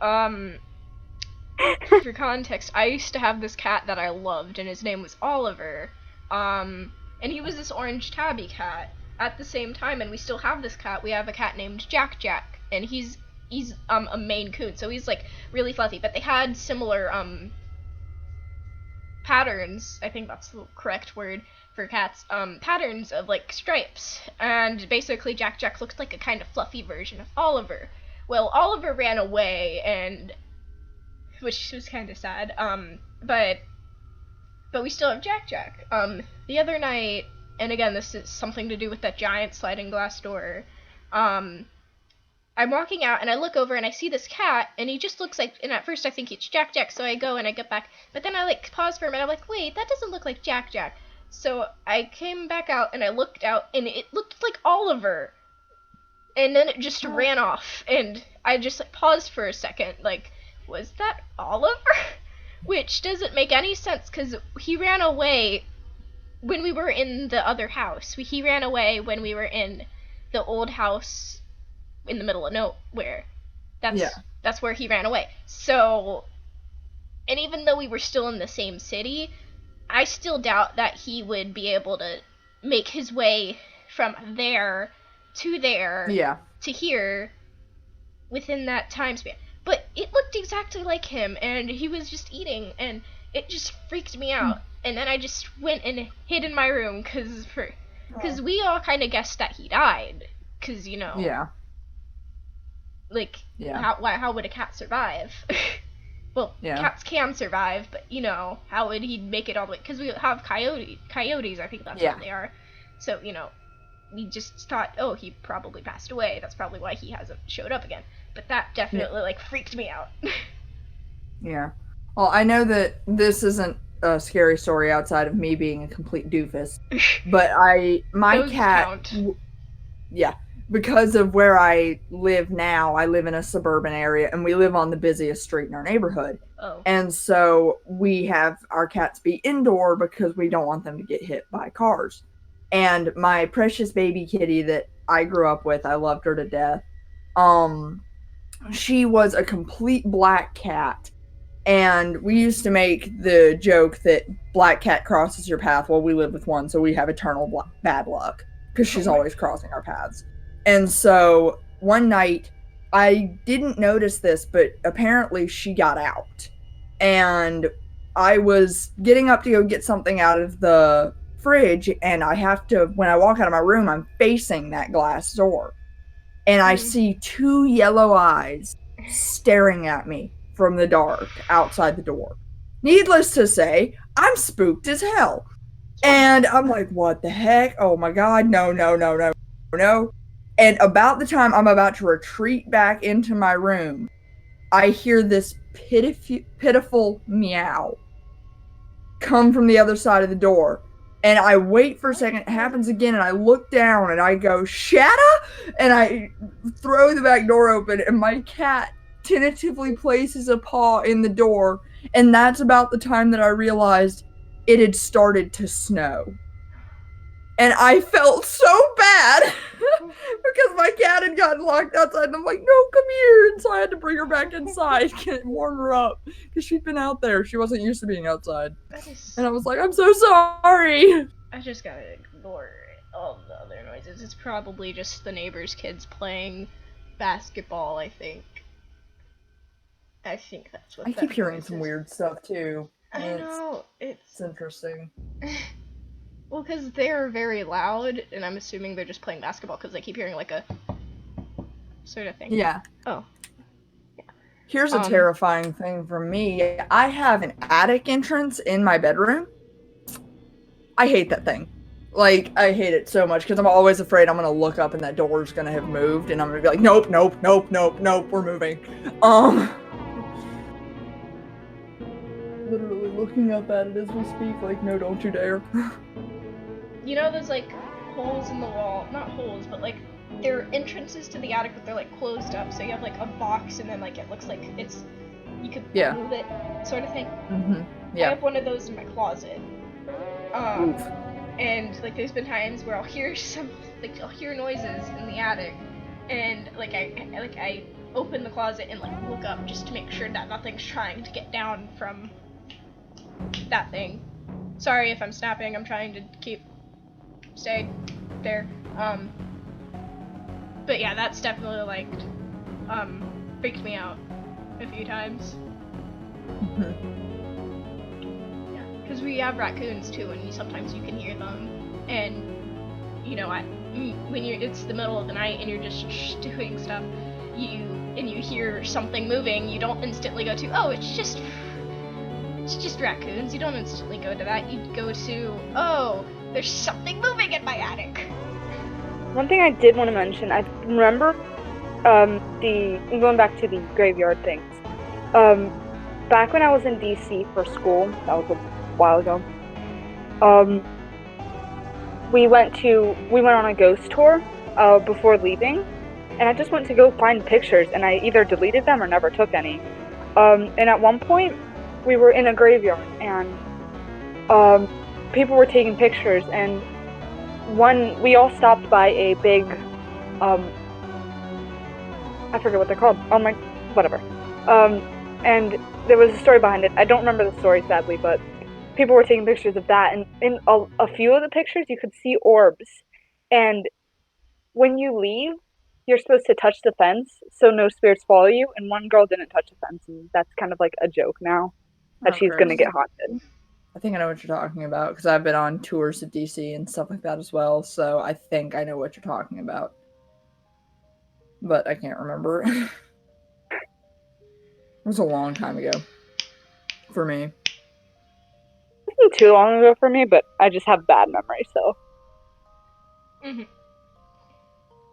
for context, I used to have this cat that I loved, and his name was Oliver. And he was this orange tabby cat. At the same time, and we still have this cat, we have a cat named Jack, and he's a Maine Coon, so he's like really fluffy, but they had similar patterns, I think that's the correct word for cats, patterns of like stripes, and basically Jack looked like a kind of fluffy version of Oliver. Well, Oliver ran away, and which was kind of sad, but we still have Jack. The other night, and again, this is something to do with that giant sliding glass door, I'm walking out, and I look over, and I see this cat, and he just looks like, and at first I think it's Jack, so I go, and I get back, but then I, like, pause for a minute, I'm like, wait, that doesn't look like Jack. So I came back out, and I looked out, and it looked like Oliver, and then it just ran off, and I just, like, paused for a second, like, was that Oliver? Which doesn't make any sense, because he ran away when we were in the other house. He ran away when we were in the old house in the middle of nowhere. That's where he ran away. So, and even though we were still in the same city, I still doubt that he would be able to make his way from there to there to here within that time span. But it looked exactly like him, and he was just eating, and it just freaked me out. And then I just went and hid in my room, because we all kind of guessed that he died, because, you know. Yeah. Like, how would a cat survive? Well, cats can survive, but, you know, how would he make it all the way? Because we have coyotes, I think that's what they are. So, you know, we just thought, oh, he probably passed away. That's probably why he hasn't showed up again. But that definitely, like, freaked me out. Yeah. Well, I know that this isn't a scary story outside of me being a complete doofus, but my cat, because of where I live now, I live in a suburban area, and we live on the busiest street in our neighborhood. Oh. And so we have our cats be indoor because we don't want them to get hit by cars. And my precious baby kitty that I grew up with, I loved her to death. She was a complete black cat. And we used to make the joke that black cat crosses your path. Well, we live with one, so we have eternal bad luck because she's always crossing our paths. And so one night, I didn't notice this, but apparently she got out. And I was getting up to go get something out of the fridge, and I have to, when I walk out of my room, I'm facing that glass door. And I see two yellow eyes staring at me from the dark outside the door. Needless to say, I'm spooked as hell. And I'm like, what the heck? Oh my god, no, no, no, no, no. And about the time I'm about to retreat back into my room, I hear this pitiful meow come from the other side of the door. And I wait for a second, it happens again, and I look down and I go, Shatta? And I throw the back door open, and my cat tentatively places a paw in the door. And that's about the time that I realized it had started to snow. And I felt so bad because my cat had gotten locked outside. And I'm like, no, come here. And so I had to bring her back inside and warm her up because she'd been out there. She wasn't used to being outside. And I was like, I'm so sorry. I just gotta ignore all the other noises. It's probably just the neighbors' kids playing basketball, I think. I think that's what I keep hearing some weird stuff too. I know. It's interesting. Well, because they're very loud, and I'm assuming they're just playing basketball because I keep hearing like a sort of thing. Yeah. Oh. Yeah. Here's a terrifying thing for me. I have an attic entrance in my bedroom. I hate that thing. Like, I hate it so much because I'm always afraid I'm going to look up and that door's going to have moved, and I'm going to be like, nope, nope, nope, nope, nope, we're moving. Literally looking up at it as we speak, like, no, don't you dare. You know those, like, holes in the wall? Not holes, but, like, they're entrances to the attic, but they're, like, closed up, so you have, like, a box, and then, like, it looks like it's, you could move it, sort of thing. Yeah. I have one of those in my closet. And, like, there's been times where I'll hear I'll hear noises in the attic, and, like, I open the closet and, like, look up just to make sure that nothing's trying to get down from that thing. Sorry if I'm snapping, I'm trying to stay there. But yeah, that's definitely, like, freaked me out a few times. Yeah, because we have raccoons too, and sometimes you can hear them, and, you know, when it's the middle of the night and you're just doing stuff, and you hear something moving, you don't instantly go to, oh, it's just raccoons. You don't instantly go to that. You go to, oh, there's something moving in my attic. One thing I did want to mention, I remember going back to the graveyard things. Back when I was in DC for school, that was a while ago. We went on a ghost tour before leaving, and I just went to go find pictures, and I either deleted them or never took any. And at one point, we were in a graveyard, and people were taking pictures, and we all stopped by a big, I forget what they're called, whatever, and there was a story behind it. I don't remember the story, sadly, but people were taking pictures of that, and in a few of the pictures, you could see orbs, and when you leave, you're supposed to touch the fence so no spirits follow you, and one girl didn't touch the fence, and that's kind of like a joke now that she's gonna get haunted. I think I know what you're talking about because I've been on tours of DC and stuff like that as well, so I think I know what you're talking about. But I can't remember. It was a long time ago for me. It wasn't too long ago for me, but I just have bad memory, so.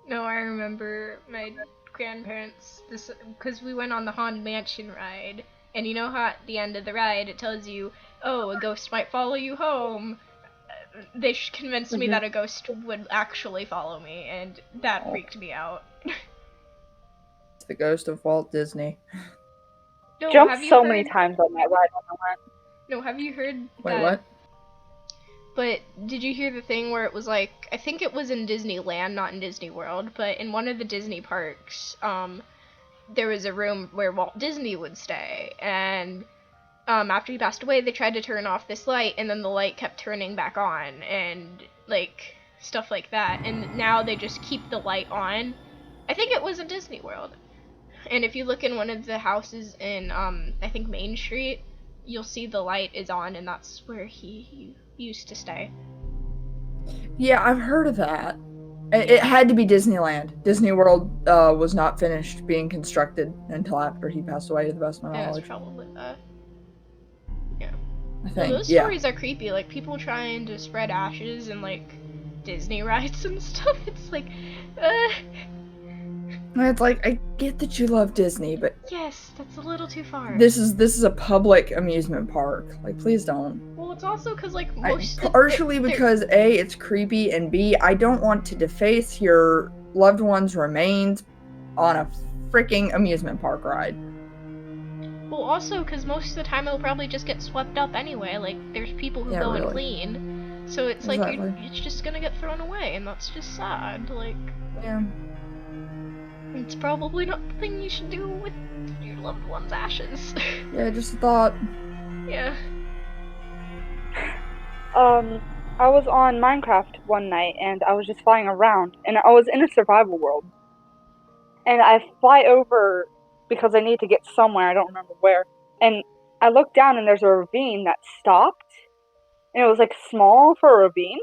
No, I remember my grandparents, because we went on the Haunted Mansion ride, and you know how at the end of the ride it tells you, oh, a ghost might follow you home. They convinced me that a ghost would actually follow me, and that freaked me out. It's the ghost of Walt Disney. No, jumped so many times on that ride when I went. No, have you heard Wait, what? But did you hear the thing where it was like, I think it was in Disneyland, not in Disney World, but in one of the Disney parks, there was a room where Walt Disney would stay, and after he passed away, they tried to turn off this light, and then the light kept turning back on, and, like, stuff like that, and now they just keep the light on. I think it was in Disney World. And if you look in one of the houses in, I think Main Street, you'll see the light is on, and that's where he used to stay. Yeah, I've heard of that. It Yeah. had to be Disneyland. Disney World was not finished being constructed until after he passed away, to the best of my Yeah, it's knowledge. probably that. Yeah. I No, think, those yeah. stories are creepy. Like, people trying to spread ashes and, like, Disney rides and stuff. It's like, It's like, I get that you love Disney, but yes, that's a little too far. this is a public amusement park. Like, please don't. Well, it's also because, like, Partially because A, it's creepy, and B, I don't want to deface your loved one's remains on a freaking amusement park ride. Well, also because most of the time it'll probably just get swept up anyway. Like, there's people who go and clean, so it's Exactly. like it's just gonna get thrown away, and that's just sad. Like, Yeah. it's probably not the thing you should do with your loved one's ashes. Yeah, just a thought. Yeah. I was on Minecraft one night and I was just flying around and I was in a survival world. And I fly over because I need to get somewhere, I don't remember where. And I look down and there's a ravine that stopped. And it was like small for a ravine.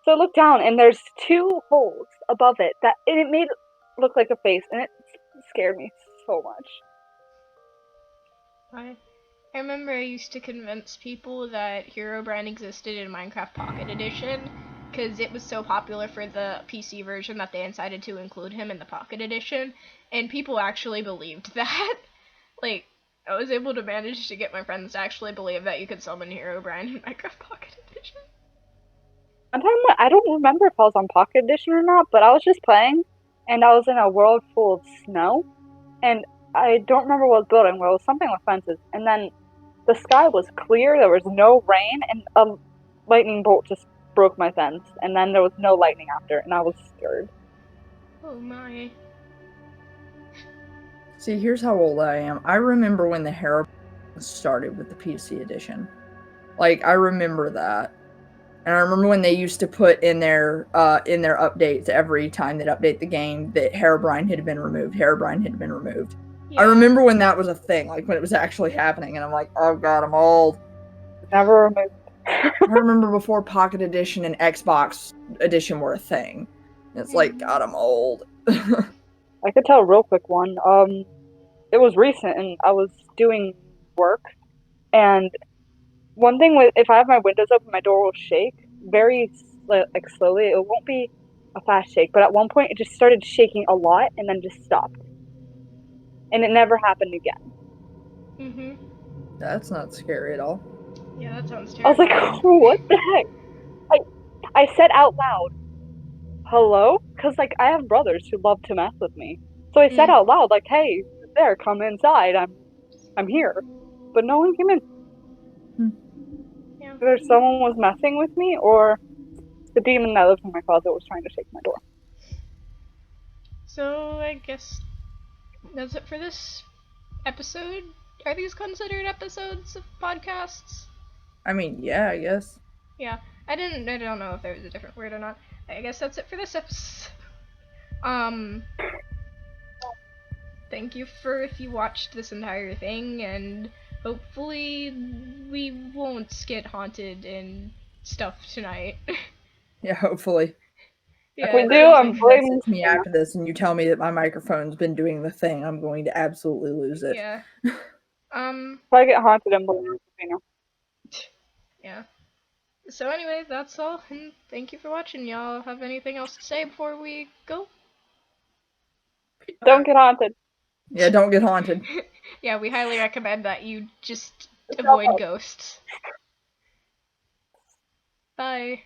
So I look down and there's 2 holes above it and it made it look like a face and it scared me so much. I remember I used to convince people that Herobrine existed in Minecraft Pocket Edition because it was so popular for the PC version that they decided to include him in the Pocket Edition, and people actually believed that. Like, I was able to manage to get my friends to actually believe that you could summon Herobrine in Minecraft Pocket Edition. I don't remember if I was on Pocket Edition or not, but I was just playing, and I was in a world full of snow, and I don't remember what I was building, but it was something with fences, and then the sky was clear, there was no rain, and a lightning bolt just broke my fence, and then there was no lightning after, and I was scared. Oh my. See, here's how old I am. I remember when the Herobrine started with the PC edition. Like, I remember that. And I remember when they used to put in their updates every time they'd update the game that Herobrine had been removed. Herobrine had been removed. Yeah. I remember when that was a thing, like when it was actually happening, and I'm like, oh god, I'm old. Never removed. I remember before Pocket Edition and Xbox Edition were a thing. It's like, god, I'm old. I could tell a real quick one. It was recent, and I was doing work, and one thing with if I have my windows open, my door will shake very like slowly. It won't be a fast shake, but at one point it just started shaking a lot and then just stopped, and it never happened again. Mhm. That's not scary at all. Yeah, that sounds I was terrible. like, what the heck? I said out loud, hello? Because, like, I have brothers who love to mess with me. So I said out loud, like, hey, there, come inside. I'm here. But no one came in. Yeah. Either someone was messing with me, or the demon that lives in my closet was trying to shake my door. So, I guess that's it for this episode. Are these considered episodes of podcasts? I mean, yeah, I guess. Yeah, I don't know if there was a different word or not. I guess that's it for this episode. Thank you for if you watched this entire thing, and hopefully we won't get haunted and stuff tonight. Yeah, hopefully. Yeah, If we do, I'm blaming Message me after this, and you tell me that my microphone's been doing the thing. I'm going to absolutely lose it. Yeah. If I get haunted, I'm blaming Xephina. Yeah. So anyway, that's all, and thank you for watching. Y'all have anything else to say before we go? Don't get haunted. Yeah, don't get haunted. Yeah, we highly recommend that you just avoid ghosts. Bye.